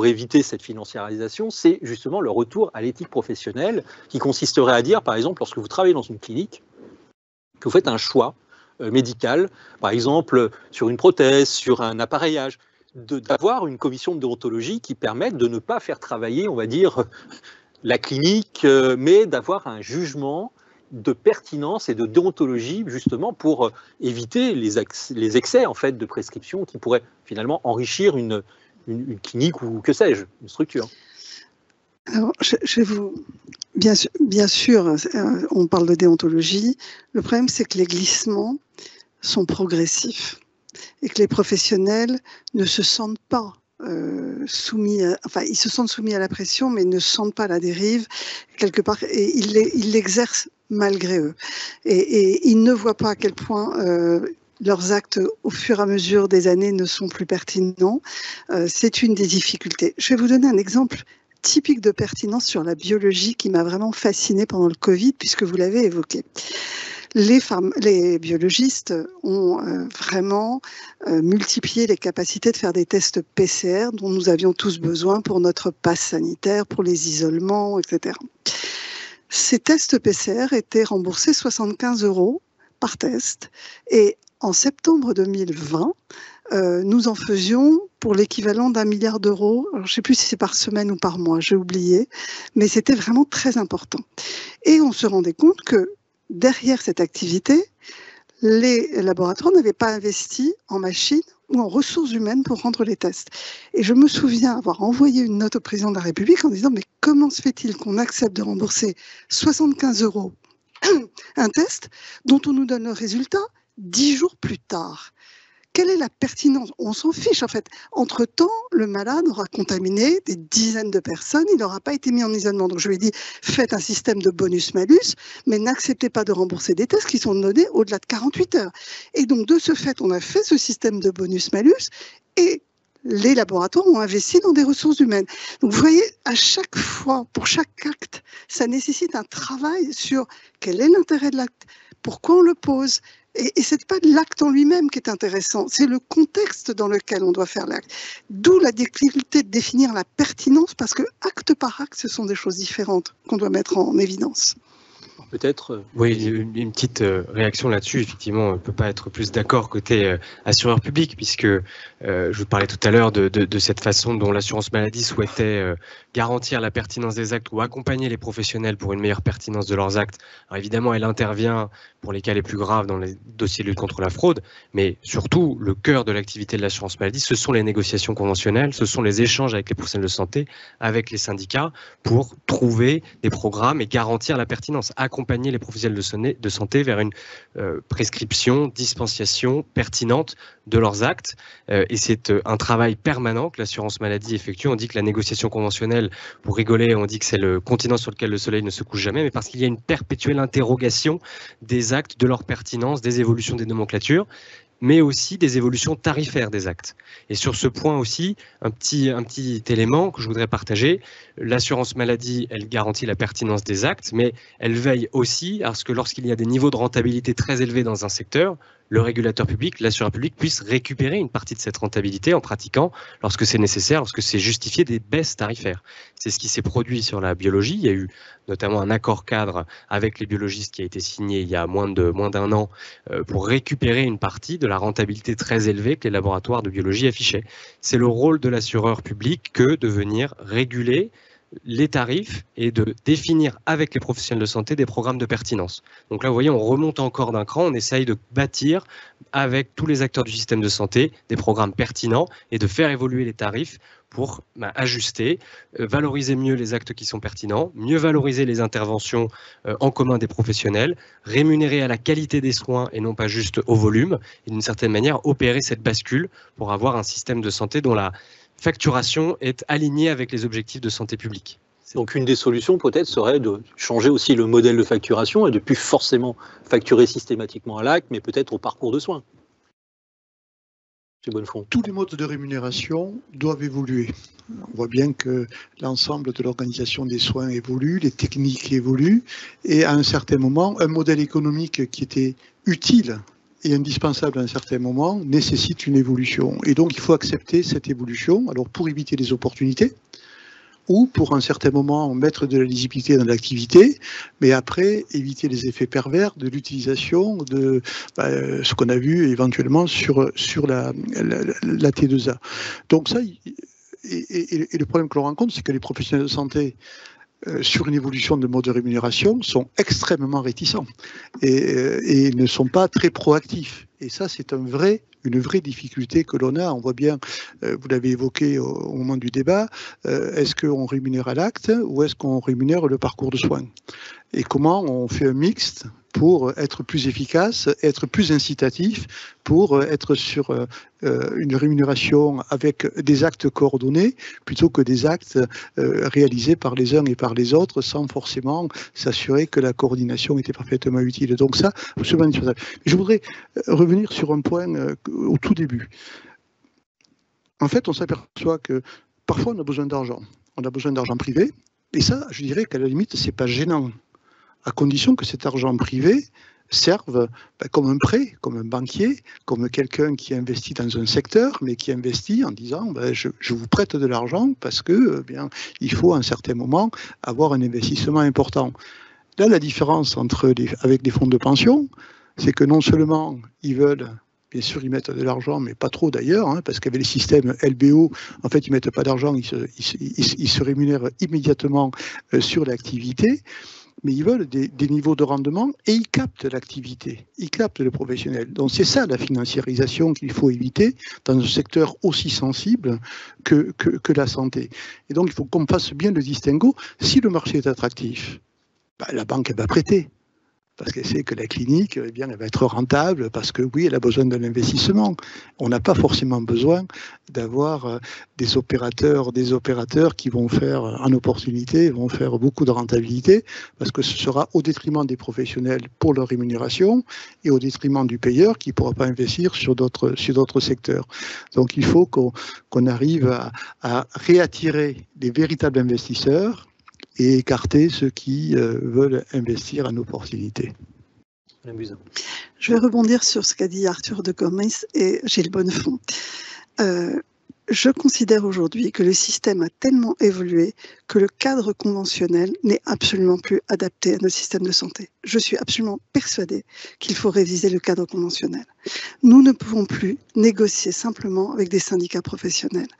éviter cette financiarisation, c'est justement le retour à l'éthique professionnelle qui consisterait à dire, par exemple, lorsque vous travaillez dans une clinique, que vous faites un choix médical, par exemple sur une prothèse, sur un appareillage, d'avoir une commission de déontologie qui permette de ne pas faire travailler, on va dire, la clinique, mais d'avoir un jugement de pertinence et de déontologie justement pour éviter les excès en fait de prescription qui pourraient finalement enrichir une clinique ou que sais-je, une structure. Alors, je vais vous... Bien sûr, on parle de déontologie. Le problème, c'est que les glissements sont progressifs et que les professionnels ne se sentent pas soumis, ils se sentent soumis à la pression, mais ne sentent pas la dérive quelque part, et ils l'exercent malgré eux. Et ils ne voient pas à quel point leurs actes, au fur et à mesure des années, ne sont plus pertinents. C'est une des difficultés. Je vais vous donner un exemple typique de pertinence sur la biologie qui m'a vraiment fascinée pendant le Covid, puisque vous l'avez évoqué. Les biologistes ont vraiment multiplié les capacités de faire des tests PCR dont nous avions tous besoin pour notre passe sanitaire, pour les isolements, etc. Ces tests PCR étaient remboursés 75 € par test. Et en septembre 2020, nous en faisions pour l'équivalent d'1 milliard d'euros. Alors, je ne sais plus si c'est par semaine ou par mois, j'ai oublié, mais c'était vraiment très important. Et on se rendait compte que derrière cette activité, les laboratoires n'avaient pas investi en machines ou en ressources humaines pour rendre les tests. Et je me souviens avoir envoyé une note au président de la République en disant « Mais comment se fait-il qu'on accepte de rembourser 75 € un test dont on nous donne le résultat 10 jours plus tard ?» Quelle est la pertinence? On s'en fiche en fait. Entre-temps, le malade aura contaminé des dizaines de personnes, il n'aura pas été mis en isolement. Donc je lui ai dit, faites un système de bonus-malus, mais n'acceptez pas de rembourser des tests qui sont donnés au-delà de 48 heures. Et donc de ce fait, on a fait ce système de bonus-malus et les laboratoires ont investi dans des ressources humaines. Donc vous voyez, à chaque fois, pour chaque acte, ça nécessite un travail sur quel est l'intérêt de l'acte, pourquoi on le pose. Et ce n'est pas l'acte en lui-même qui est intéressant, c'est le contexte dans lequel on doit faire l'acte. D'où la difficulté de définir la pertinence, parce que acte par acte, ce sont des choses différentes qu'on doit mettre en évidence. Peut-être. Oui, une petite réaction là-dessus. Effectivement, on ne peut pas être plus d'accord côté assureur public, puisque je vous parlais tout à l'heure de cette façon dont l'assurance maladie souhaitait garantir la pertinence des actes ou accompagner les professionnels pour une meilleure pertinence de leurs actes. Alors évidemment, elle intervient pour les cas les plus graves dans les dossiers de lutte contre la fraude, mais surtout, le cœur de l'activité de l'assurance maladie, ce sont les négociations conventionnelles, ce sont les échanges avec les professionnels de santé, avec les syndicats, pour trouver des programmes et garantir la pertinence, accompagner les professionnels de santé vers une prescription, dispensation pertinente de leurs actes. Et c'est un travail permanent que l'assurance maladie effectue. On dit que la négociation conventionnelle, pour rigoler, on dit que c'est le continent sur lequel le soleil ne se couche jamais, mais parce qu'il y a une perpétuelle interrogation des actes, de leur pertinence, des évolutions des nomenclatures, mais aussi des évolutions tarifaires des actes. Et sur ce point aussi, un petit élément que je voudrais partager, l'assurance maladie, elle garantit la pertinence des actes, mais elle veille aussi à ce que lorsqu'il y a des niveaux de rentabilité très élevés dans un secteur, le régulateur public, l'assureur public puisse récupérer une partie de cette rentabilité en pratiquant, lorsque c'est nécessaire, lorsque c'est justifié, des baisses tarifaires. C'est ce qui s'est produit sur la biologie. Il y a eu notamment un accord cadre avec les biologistes qui a été signé il y a moins d'un an pour récupérer une partie de la rentabilité très élevée que les laboratoires de biologie affichaient. C'est le rôle de l'assureur public que de venir réguler les tarifs et de définir avec les professionnels de santé des programmes de pertinence. Donc là, vous voyez, on remonte encore d'un cran, on essaye de bâtir avec tous les acteurs du système de santé des programmes pertinents et de faire évoluer les tarifs pour ajuster, valoriser mieux les actes qui sont pertinents, mieux valoriser les interventions en commun des professionnels, rémunérer à la qualité des soins et non pas juste au volume, et d'une certaine manière opérer cette bascule pour avoir un système de santé dont la facturation est alignée avec les objectifs de santé publique. Donc une des solutions peut-être serait de changer aussi le modèle de facturation et de plus forcément facturer systématiquement à l'acte, mais peut-être au parcours de soins. C'est Bonnefond. Tous les modes de rémunération doivent évoluer. On voit bien que l'ensemble de l'organisation des soins évolue, les techniques évoluent, et à un certain moment, un modèle économique qui était utile et indispensable à un certain moment nécessite une évolution. Et donc il faut accepter cette évolution, alors pour éviter les opportunités, ou pour un certain moment mettre de la lisibilité dans l'activité, mais après éviter les effets pervers de l'utilisation de ce qu'on a vu éventuellement sur la T2A. Donc ça, et le problème que l'on rencontre, c'est que les professionnels de santé sur une évolution de mode de rémunération sont extrêmement réticents et ne sont pas très proactifs. Et ça, c'est une vraie difficulté que l'on a. On voit bien, vous l'avez évoqué au moment du débat, est-ce qu'on rémunère à l'acte ou est-ce qu'on rémunère le parcours de soins? Et comment on fait un mixte pour être plus efficace, être plus incitatif, pour être sur une rémunération avec des actes coordonnés plutôt que des actes réalisés par les uns et par les autres sans forcément s'assurer que la coordination était parfaitement utile. Donc ça, absolument indispensable. Je voudrais revenir sur un point au tout début. En fait, on s'aperçoit que parfois on a besoin d'argent. On a besoin d'argent privé, et ça, je dirais qu'à la limite, c'est pas gênant, à condition que cet argent privé serve comme un prêt, comme un banquier, comme quelqu'un qui investit dans un secteur, mais qui investit en disant je vous prête de l'argent parce que il faut à un certain moment avoir un investissement important. Là, la différence avec des fonds de pension, c'est que non seulement ils veulent, bien sûr, ils mettent de l'argent, mais pas trop d'ailleurs, parce qu'avec les systèmes LBO, en fait, ils ne mettent pas d'argent, ils se rémunèrent immédiatement sur l'activité. mais ils veulent des niveaux de rendement et ils captent l'activité, ils captent le professionnel. Donc c'est ça la financiarisation qu'il faut éviter dans un secteur aussi sensible que la santé. Et donc il faut qu'on fasse bien le distinguo. Si le marché est attractif, la banque elle va prêter. Parce qu'elle sait que la clinique, eh bien, elle va être rentable, parce que oui, elle a besoin d'un investissement. On n'a pas forcément besoin d'avoir des opérateurs qui vont faire en opportunité, vont faire beaucoup de rentabilité, parce que ce sera au détriment des professionnels pour leur rémunération et au détriment du payeur qui ne pourra pas investir sur d'autres secteurs. Donc il faut qu'on arrive à réattirer les véritables investisseurs et écarter ceux qui veulent investir en opportunité. Je vais rebondir sur ce qu'a dit Arthur de Gomis et Gilles Bonnefond. Je considère aujourd'hui que le système a tellement évolué que le cadre conventionnel n'est absolument plus adapté à notre système de santé. Je suis absolument persuadée qu'il faut réviser le cadre conventionnel. Nous ne pouvons plus négocier simplement avec des syndicats professionnels.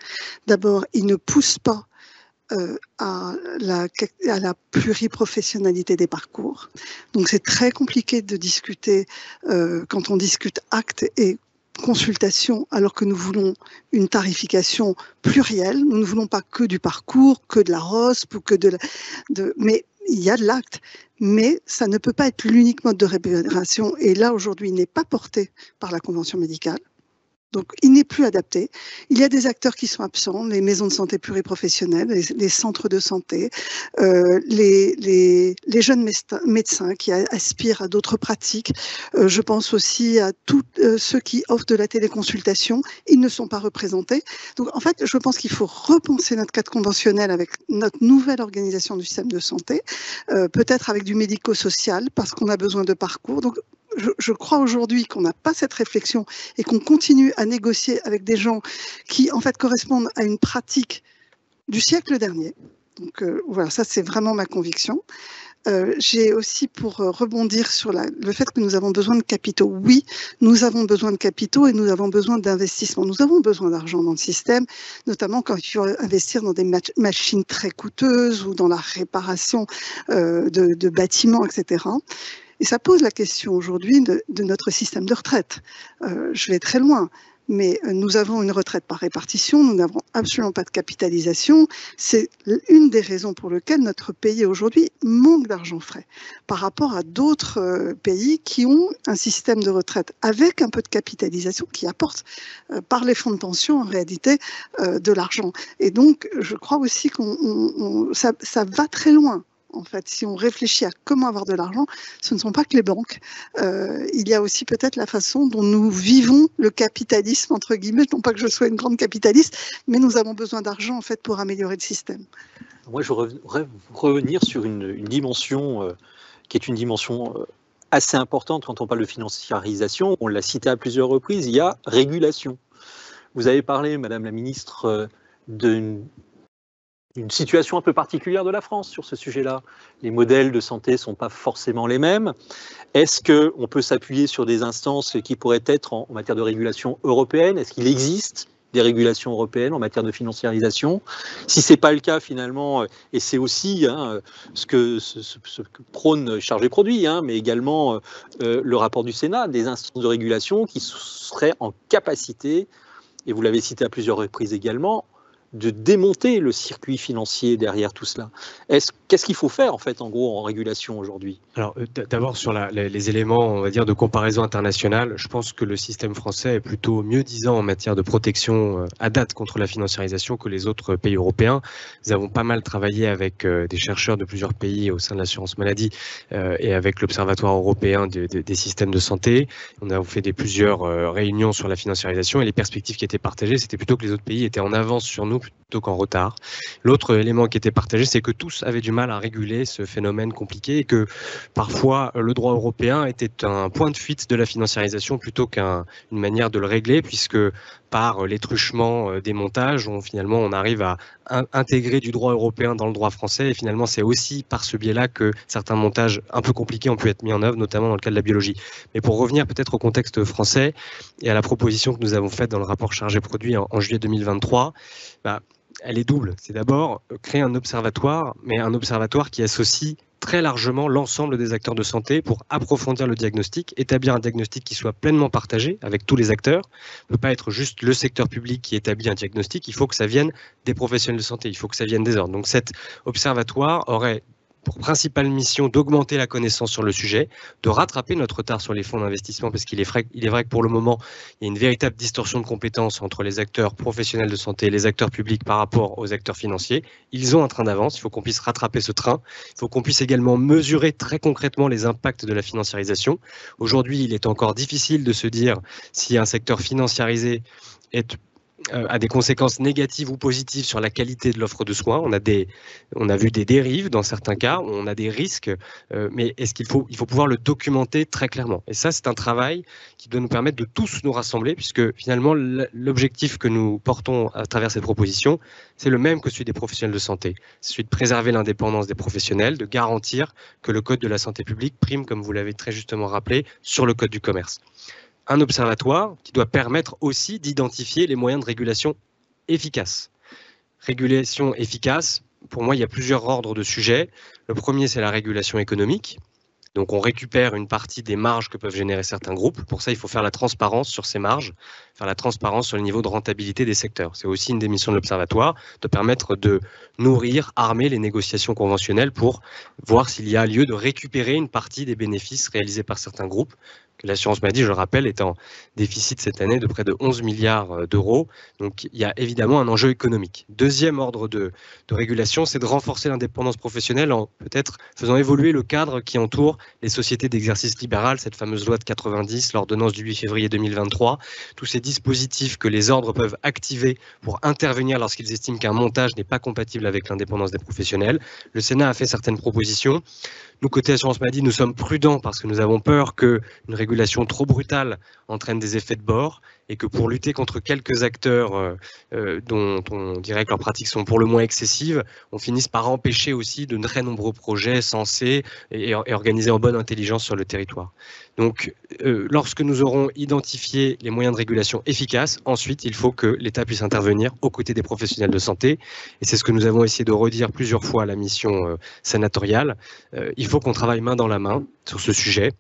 D'abord, ils ne poussent pas à la pluriprofessionnalité des parcours. Donc c'est très compliqué de discuter quand on discute actes et consultation alors que nous voulons une tarification plurielle. Nous ne voulons pas que du parcours, que de la ROSP ou que mais il y a de l'acte. Mais ça ne peut pas être l'unique mode de rémunération et là aujourd'hui il n'est pas porté par la convention médicale. Donc, il n'est plus adapté. Il y a des acteurs qui sont absents, les maisons de santé pluriprofessionnelles, les centres de santé, les jeunes médecins qui aspirent à d'autres pratiques. Je pense aussi à tous ceux qui offrent de la téléconsultation. Ils ne sont pas représentés. Donc, en fait, je pense qu'il faut repenser notre cadre conventionnel avec notre nouvelle organisation du système de santé, peut-être avec du médico-social, parce qu'on a besoin de parcours. Donc, je crois aujourd'hui qu'on n'a pas cette réflexion et qu'on continue à négocier avec des gens qui, en fait, correspondent à une pratique du siècle dernier. Donc, voilà, ça, c'est vraiment ma conviction. J'ai aussi, pour rebondir sur le fait que nous avons besoin de capitaux. Oui, nous avons besoin de capitaux et nous avons besoin d'investissements. Nous avons besoin d'argent dans le système, notamment quand il faut investir dans des machines très coûteuses ou dans la réparation de bâtiments, etc. Et ça pose la question aujourd'hui de notre système de retraite. Je vais très loin, mais nous avons une retraite par répartition, nous n'avons absolument pas de capitalisation. C'est une des raisons pour lesquelles notre pays aujourd'hui manque d'argent frais par rapport à d'autres pays qui ont un système de retraite avec un peu de capitalisation qui apporte par les fonds de pension en réalité de l'argent. Et donc je crois aussi que ça va très loin. En fait, si on réfléchit à comment avoir de l'argent, ce ne sont pas que les banques. Il y a aussi peut-être la façon dont nous vivons le capitalisme, entre guillemets. Non pas que je sois une grande capitaliste, mais nous avons besoin d'argent en fait pour améliorer le système. Moi, je voudrais revenir sur une dimension qui est une dimension assez importante quand on parle de financiarisation. On l'a cité à plusieurs reprises, il y a régulation. Vous avez parlé, Madame la Ministre, d'une situation un peu particulière de la France sur ce sujet-là. Les modèles de santé ne sont pas forcément les mêmes. Est-ce qu'on peut s'appuyer sur des instances qui pourraient être en matière de régulation européenne? Est-ce qu'il existe des régulations européennes en matière de financiarisation? Si ce n'est pas le cas finalement, et c'est aussi ce que prône Chargé Produit, mais également le rapport du Sénat, des instances de régulation qui seraient en capacité, et vous l'avez cité à plusieurs reprises également, de démonter le circuit financier derrière tout cela. Qu'est-ce qu'il faut faire en fait en gros en régulation aujourd'hui? Alors d'abord sur les éléments on va dire de comparaison internationale, je pense que le système français est plutôt mieux disant en matière de protection à date contre la financiarisation que les autres pays européens. Nous avons pas mal travaillé avec des chercheurs de plusieurs pays au sein de l'assurance maladie et avec l'Observatoire européen des systèmes de santé. On a fait plusieurs réunions sur la financiarisation et les perspectives qui étaient partagées, c'était plutôt que les autres pays étaient en avance sur nous plutôt qu'en retard. L'autre élément qui était partagé, c'est que tous avaient du mal à réguler ce phénomène compliqué et que parfois le droit européen était un point de fuite de la financiarisation plutôt qu'une manière de le régler, puisque par les truchements des montages, finalement on arrive à intégrer du droit européen dans le droit français et finalement c'est aussi par ce biais-là que certains montages un peu compliqués ont pu être mis en œuvre, notamment dans le cas de la biologie. Mais pour revenir peut-être au contexte français et à la proposition que nous avons faite dans le rapport Chargé Produit en juillet 2023, elle est double. C'est d'abord créer un observatoire, mais un observatoire qui associe très largement l'ensemble des acteurs de santé pour approfondir le diagnostic, établir un diagnostic qui soit pleinement partagé avec tous les acteurs. Il ne peut pas être juste le secteur public qui établit un diagnostic, il faut que ça vienne des professionnels de santé, il faut que ça vienne des ordres. Donc cet observatoire aurait pour principale mission d'augmenter la connaissance sur le sujet, de rattraper notre retard sur les fonds d'investissement, parce qu'il est vrai que pour le moment, il y a une véritable distorsion de compétences entre les acteurs professionnels de santé et les acteurs publics par rapport aux acteurs financiers. Ils ont un train d'avance, il faut qu'on puisse rattraper ce train. Il faut qu'on puisse également mesurer très concrètement les impacts de la financiarisation. Aujourd'hui, il est encore difficile de se dire si un secteur financiarisé a des conséquences négatives ou positives sur la qualité de l'offre de soins. On a vu des dérives dans certains cas, on a des risques, mais il faut pouvoir le documenter très clairement. Et ça, c'est un travail qui doit nous permettre de tous nous rassembler, puisque finalement, l'objectif que nous portons à travers cette proposition, c'est le même que celui des professionnels de santé. C'est celui de préserver l'indépendance des professionnels, de garantir que le Code de la santé publique prime, comme vous l'avez très justement rappelé, sur le Code du commerce. Un observatoire qui doit permettre aussi d'identifier les moyens de régulation efficaces. Régulation efficace, pour moi, il y a plusieurs ordres de sujets. Le premier, c'est la régulation économique. Donc, on récupère une partie des marges que peuvent générer certains groupes. Pour ça, il faut faire la transparence sur ces marges, faire la transparence sur le niveau de rentabilité des secteurs. C'est aussi une des missions de l'Observatoire, de permettre de nourrir, armer les négociations conventionnelles pour voir s'il y a lieu de récupérer une partie des bénéfices réalisés par certains groupes. Que l'assurance maladie, je le rappelle, est en déficit cette année de près de 11 milliards d'euros. Donc, il y a évidemment un enjeu économique. Deuxième ordre de régulation, c'est de renforcer l'indépendance professionnelle en peut-être faisant évoluer le cadre qui entoure les sociétés d'exercice libéral, cette fameuse loi de 90, l'ordonnance du 8 février 2023, tous ces dispositifs que les ordres peuvent activer pour intervenir lorsqu'ils estiment qu'un montage n'est pas compatible avec l'indépendance des professionnels. Le Sénat a fait certaines propositions. Nous, côté assurance maladie, nous sommes prudents parce que nous avons peur qu'une régulation trop brutale entraîne des effets de bord et que pour lutter contre quelques acteurs dont on dirait que leurs pratiques sont pour le moins excessives, on finisse par empêcher aussi de très nombreux projets censés et organisés en bonne intelligence sur le territoire. Donc, lorsque nous aurons identifié les moyens de régulation efficaces, ensuite, il faut que l'État puisse intervenir aux côtés des professionnels de santé. Et c'est ce que nous avons essayé de redire plusieurs fois à la mission sénatoriale. Il faut qu'on travaille main dans la main sur ce sujet.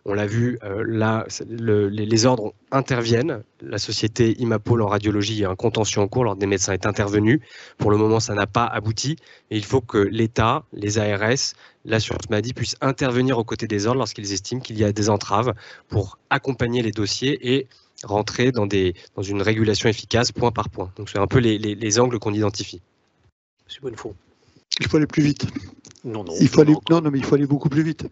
On l'a vu, là, les ordres interviennent. La société Imapol en radiologie, il y a un contentieux en cours, l'ordre des médecins est intervenu. Pour le moment, ça n'a pas abouti. Et il faut que l'État, les ARS, l'assurance maladie puissent intervenir aux côtés des ordres lorsqu'ils estiment qu'il y a des entraves pour accompagner les dossiers et rentrer dans une régulation efficace point par point. Donc, c'est un peu les angles qu'on identifie. Monsieur Bonnefond. Il faut aller plus vite. Non, il faut aller beaucoup plus vite.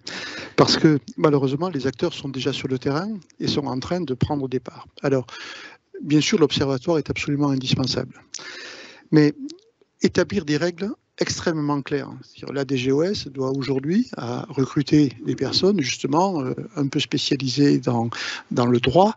Parce que malheureusement, les acteurs sont déjà sur le terrain et sont en train de prendre des parts. Alors, bien sûr, l'observatoire est absolument indispensable. Mais établir des règles extrêmement claires. La DGOS doit aujourd'hui recruter des personnes justement un peu spécialisées dans le droit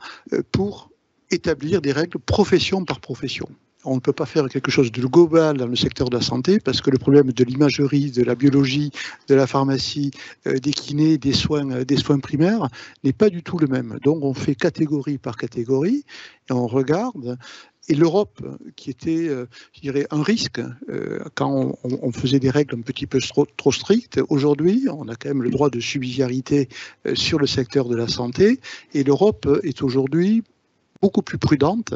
pour établir des règles profession par profession. On ne peut pas faire quelque chose de global dans le secteur de la santé parce que le problème de l'imagerie, de la biologie, de la pharmacie, des kinés, des soins primaires n'est pas du tout le même. Donc on fait catégorie par catégorie et on regarde. Et l'Europe, qui était, je dirais, un risque quand on faisait des règles un petit peu trop strictes, aujourd'hui, on a quand même le droit de subsidiarité sur le secteur de la santé. Et l'Europe est aujourd'hui beaucoup plus prudente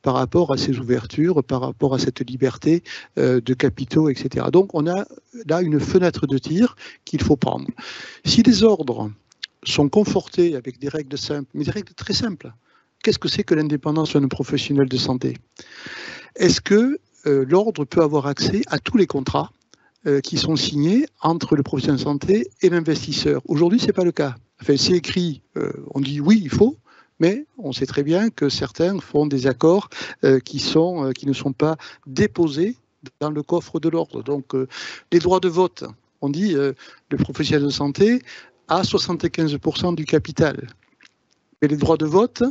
par rapport à ces ouvertures, par rapport à cette liberté de capitaux, etc. Donc on a là une fenêtre de tir qu'il faut prendre. Si les ordres sont confortés avec des règles simples, mais des règles très simples, qu'est-ce que c'est que l'indépendance d'un professionnel de santé? Est-ce que l'ordre peut avoir accès à tous les contrats qui sont signés entre le professionnel de santé et l'investisseur? Aujourd'hui, ce n'est pas le cas. Enfin, c'est écrit, on dit oui, il faut, mais on sait très bien que certains font des accords qui ne sont pas déposés dans le coffre de l'ordre. Donc, les droits de vote, on dit le professionnel de santé a 75% du capital. Mais les droits de vote,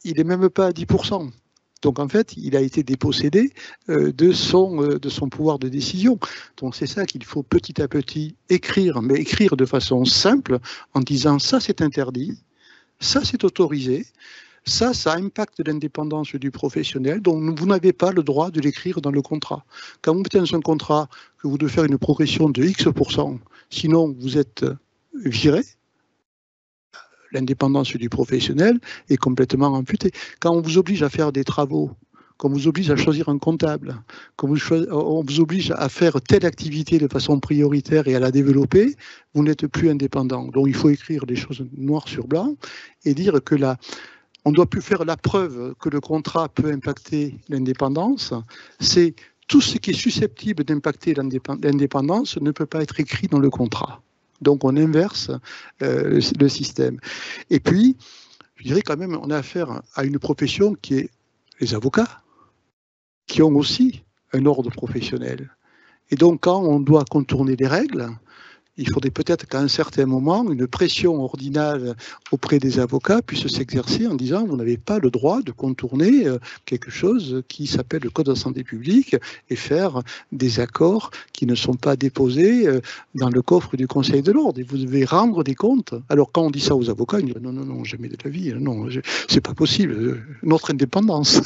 il n'est même pas à 10%. Donc, en fait, il a été dépossédé de son pouvoir de décision. Donc, c'est ça qu'il faut petit à petit écrire, mais écrire de façon simple en disant ça, c'est interdit. Ça, c'est autorisé. ça impacte l'indépendance du professionnel, donc vous n'avez pas le droit de l'écrire dans le contrat. Quand vous mettez dans un contrat que vous devez faire une progression de X%, sinon vous êtes viré, l'indépendance du professionnel est complètement amputée. Quand on vous oblige à faire des travaux, qu'on vous oblige à choisir un comptable, on vous oblige à faire telle activité de façon prioritaire et à la développer, vous n'êtes plus indépendant. Donc il faut écrire des choses noir sur blanc et dire que on ne doit plus faire la preuve que le contrat peut impacter l'indépendance. C'est tout ce qui est susceptible d'impacter l'indépendance ne peut pas être écrit dans le contrat. Donc on inverse le système. Et puis, je dirais quand même, on a affaire à une profession qui est les avocats, qui ont aussi un ordre professionnel. Et donc quand on doit contourner les règles, il faudrait peut-être qu'à un certain moment, une pression ordinale auprès des avocats puisse s'exercer en disant vous n'avez pas le droit de contourner quelque chose qui s'appelle le Code de la santé publique et faire des accords qui ne sont pas déposés dans le coffre du Conseil de l'ordre. Et vous devez rendre des comptes. Alors quand on dit ça aux avocats, ils disent non, jamais de la vie, non, c'est pas possible, notre indépendance.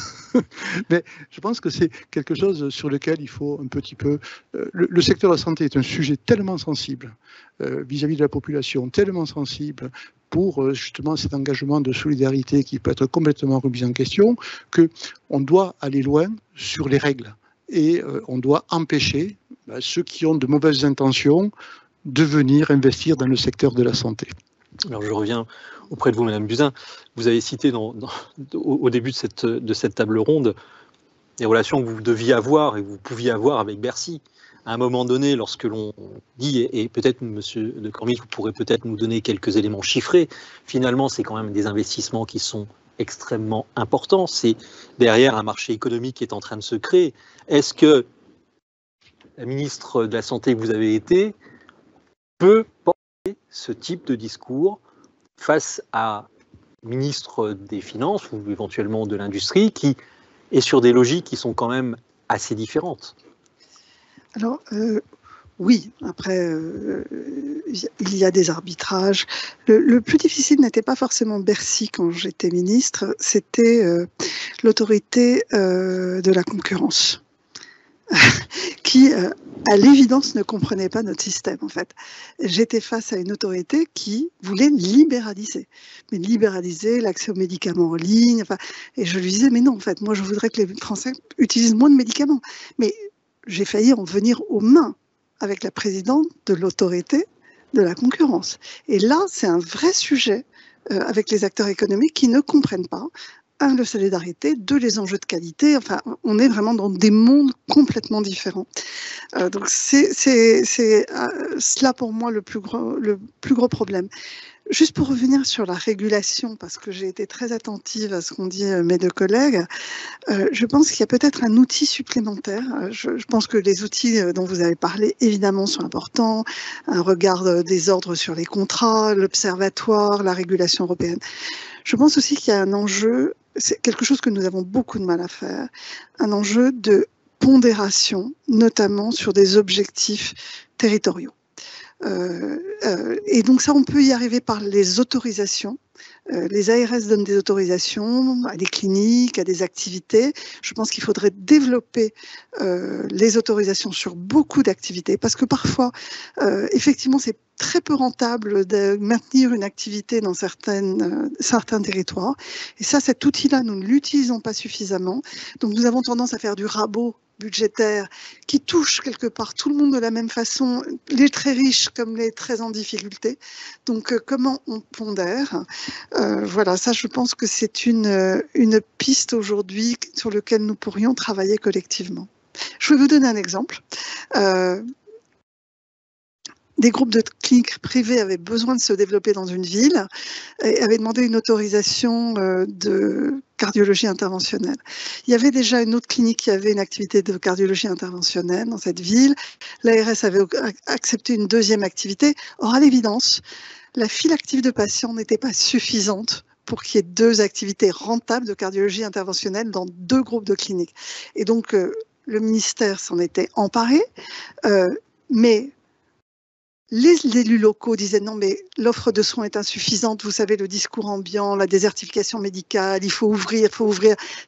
Mais je pense que c'est quelque chose sur lequel il faut un petit peu... Le secteur de la santé est un sujet tellement sensible vis-à-vis de la population, tellement sensible pour justement cet engagement de solidarité qui peut être complètement remis en question, qu'on doit aller loin sur les règles et on doit empêcher ceux qui ont de mauvaises intentions de venir investir dans le secteur de la santé. Alors je reviens auprès de vous, Madame Buzyn. Vous avez cité au début de cette table ronde les relations que vous deviez avoir et que vous pouviez avoir avec Bercy. À un moment donné, lorsque l'on dit, et peut-être, Monsieur de Cormil, vous pourrez peut-être nous donner quelques éléments chiffrés, finalement, c'est quand même des investissements qui sont extrêmement importants. C'est derrière un marché économique qui est en train de se créer. Est-ce que la ministre de la Santé que vous avez été peut porter ce type de discours face à ministre des Finances ou éventuellement de l'Industrie qui est sur des logiques qui sont quand même assez différentes? Alors, oui, après, il y a des arbitrages. Le plus difficile n'était pas forcément Bercy quand j'étais ministre, c'était l'autorité de la concurrence, qui, à l'évidence, ne comprenait pas notre système, en fait. J'étais face à une autorité qui voulait libéraliser, mais libéraliser l'accès aux médicaments en ligne, enfin, et je lui disais, mais non, en fait, moi, je voudrais que les Français utilisent moins de médicaments. Mais j'ai failli en venir aux mains avec la présidente de l'autorité de la concurrence. Et là, c'est un vrai sujet avec les acteurs économiques qui ne comprennent pas, un, le solidarité, deux, les enjeux de qualité. Enfin, on est vraiment dans des mondes complètement différents. Donc, c'est cela pour moi le plus gros problème. Juste pour revenir sur la régulation, parce que j'ai été très attentive à ce qu'ont dit mes deux collègues, je pense qu'il y a peut-être un outil supplémentaire. Je pense que les outils dont vous avez parlé, évidemment, sont importants. Un regard des ordres sur les contrats, l'observatoire, la régulation européenne. Je pense aussi qu'il y a un enjeu, c'est quelque chose que nous avons beaucoup de mal à faire, un enjeu de pondération, notamment sur des objectifs territoriaux. Et donc ça, on peut y arriver par les autorisations. Les ARS donnent des autorisations à des cliniques, à des activités. Je pense qu'il faudrait développer les autorisations sur beaucoup d'activités parce que parfois, effectivement, c'est très peu rentable de maintenir une activité dans certains territoires. Et ça, cet outil-là, nous ne l'utilisons pas suffisamment. Donc nous avons tendance à faire du rabot budgétaire qui touche quelque part tout le monde de la même façon, les très riches comme les très en difficulté. Donc comment on pondère? Voilà, ça je pense que c'est une piste aujourd'hui sur laquelle nous pourrions travailler collectivement. Je vais vous donner un exemple. Des groupes de cliniques privées avaient besoin de se développer dans une ville et avaient demandé une autorisation de cardiologie interventionnelle. Il y avait déjà une autre clinique qui avait une activité de cardiologie interventionnelle dans cette ville. L'ARS avait accepté une deuxième activité. Or, à l'évidence, la file active de patients n'était pas suffisante pour qu'il y ait deux activités rentables de cardiologie interventionnelle dans deux groupes de cliniques. Et donc, le ministère s'en était emparé, mais Les élus locaux disaient non, mais l'offre de soins est insuffisante. Vous savez, le discours ambiant, la désertification médicale, il faut ouvrir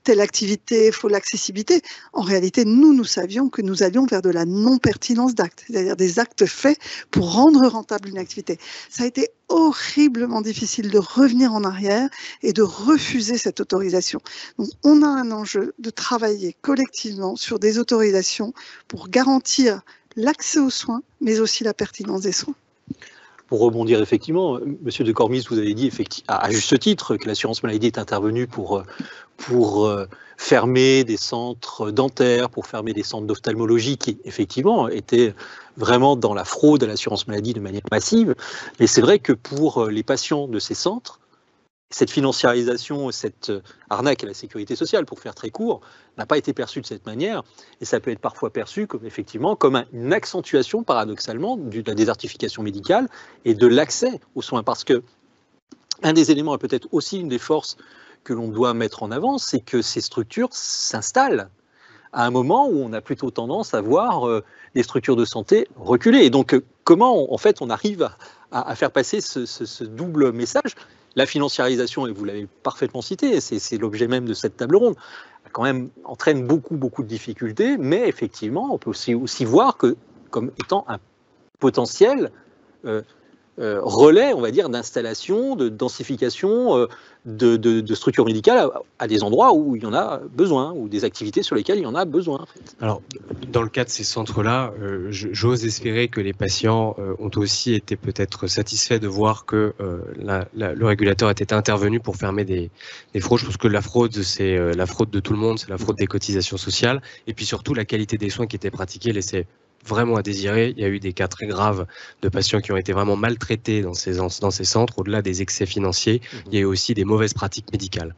telle activité, il faut l'accessibilité. En réalité, nous savions que nous allions vers de la non-pertinence d'actes, c'est-à-dire des actes faits pour rendre rentable une activité. Ça a été horriblement difficile de revenir en arrière et de refuser cette autorisation. Donc, on a un enjeu de travailler collectivement sur des autorisations pour garantir l'accès aux soins, mais aussi la pertinence des soins. Pour rebondir effectivement, Monsieur de Cormis, vous avez dit à juste titre que l'assurance maladie est intervenue pour fermer des centres dentaires, pour fermer des centres d'ophtalmologie qui effectivement étaient vraiment dans la fraude à l'assurance maladie de manière massive. Mais c'est vrai que pour les patients de ces centres, cette financiarisation, cette arnaque à la sécurité sociale, pour faire très court, n'a pas été perçue de cette manière. Et ça peut être parfois perçu comme, effectivement, comme une accentuation, paradoxalement, de la désertification médicale et de l'accès aux soins. Parce que un des éléments, et peut-être aussi une des forces que l'on doit mettre en avant, c'est que ces structures s'installent à un moment où on a plutôt tendance à voir les structures de santé reculer. Et donc, comment, en fait, on arrive à faire passer ce double message ? La financiarisation, et vous l'avez parfaitement cité, c'est l'objet même de cette table ronde, quand même entraîne beaucoup de difficultés, mais effectivement, on peut aussi voir que comme étant un potentiel relais, on va dire, d'installation, de densification de structures médicales à des endroits où il y en a besoin, ou des activités sur lesquelles il y en a besoin. En fait. Alors, dans le cas de ces centres-là, j'ose espérer que les patients ont aussi été peut-être satisfaits de voir que le régulateur était intervenu pour fermer des fraudes. Je pense que la fraude, c'est la fraude de tout le monde, c'est la fraude des cotisations sociales, et puis surtout la qualité des soins qui étaient pratiqués laissait vraiment à désirer. Il y a eu des cas très graves de patients qui ont été vraiment maltraités dans ces centres. Au-delà des excès financiers, il y a eu aussi des mauvaises pratiques médicales.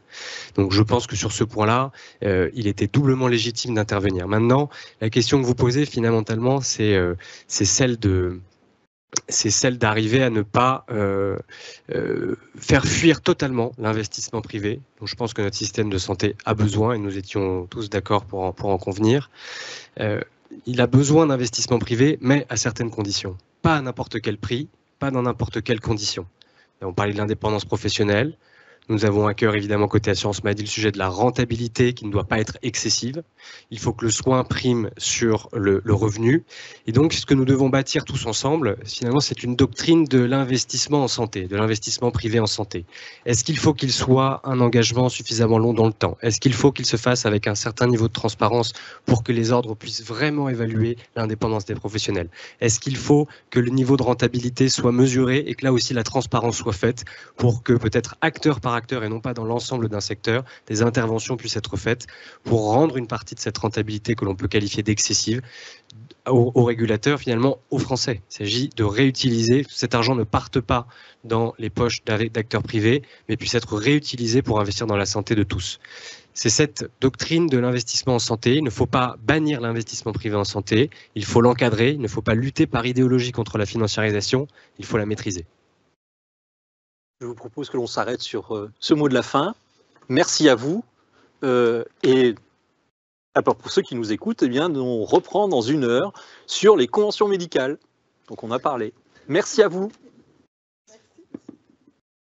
Donc je pense que sur ce point-là, il était doublement légitime d'intervenir. Maintenant, la question que vous posez fondamentalement, c'est celle d'arriver à ne pas faire fuir totalement l'investissement privé, dont je pense que notre système de santé a besoin, et nous étions tous d'accord pour en convenir. Il a besoin d'investissement privé, mais à certaines conditions. Pas à n'importe quel prix, pas dans n'importe quelles conditions. On parlait de l'indépendance professionnelle. Nous avons à cœur, évidemment, côté assurance maladie, le sujet de la rentabilité qui ne doit pas être excessive. Il faut que le soin prime sur le revenu. Et donc, ce que nous devons bâtir tous ensemble, finalement, c'est une doctrine de l'investissement en santé, de l'investissement privé en santé. Est-ce qu'il faut qu'il soit un engagement suffisamment long dans le temps? Est-ce qu'il faut qu'il se fasse avec un certain niveau de transparence pour que les ordres puissent vraiment évaluer l'indépendance des professionnels? Est-ce qu'il faut que le niveau de rentabilité soit mesuré et que là aussi la transparence soit faite pour que peut-être acteur par acteur et non pas dans l'ensemble d'un secteur, des interventions puissent être faites pour rendre une partie de cette rentabilité que l'on peut qualifier d'excessive aux régulateurs, finalement aux Français. Il s'agit de réutiliser, cet argent ne parte pas dans les poches d'acteurs privés, mais puisse être réutilisé pour investir dans la santé de tous. C'est cette doctrine de l'investissement en santé. Il ne faut pas bannir l'investissement privé en santé, il faut l'encadrer, il ne faut pas lutter par idéologie contre la financiarisation, il faut la maîtriser. Je vous propose que l'on s'arrête sur ce mot de la fin. Merci à vous. Et pour ceux qui nous écoutent, eh bien, on reprend dans 1 heure sur les conventions médicales. Donc on a parlé. Merci à vous.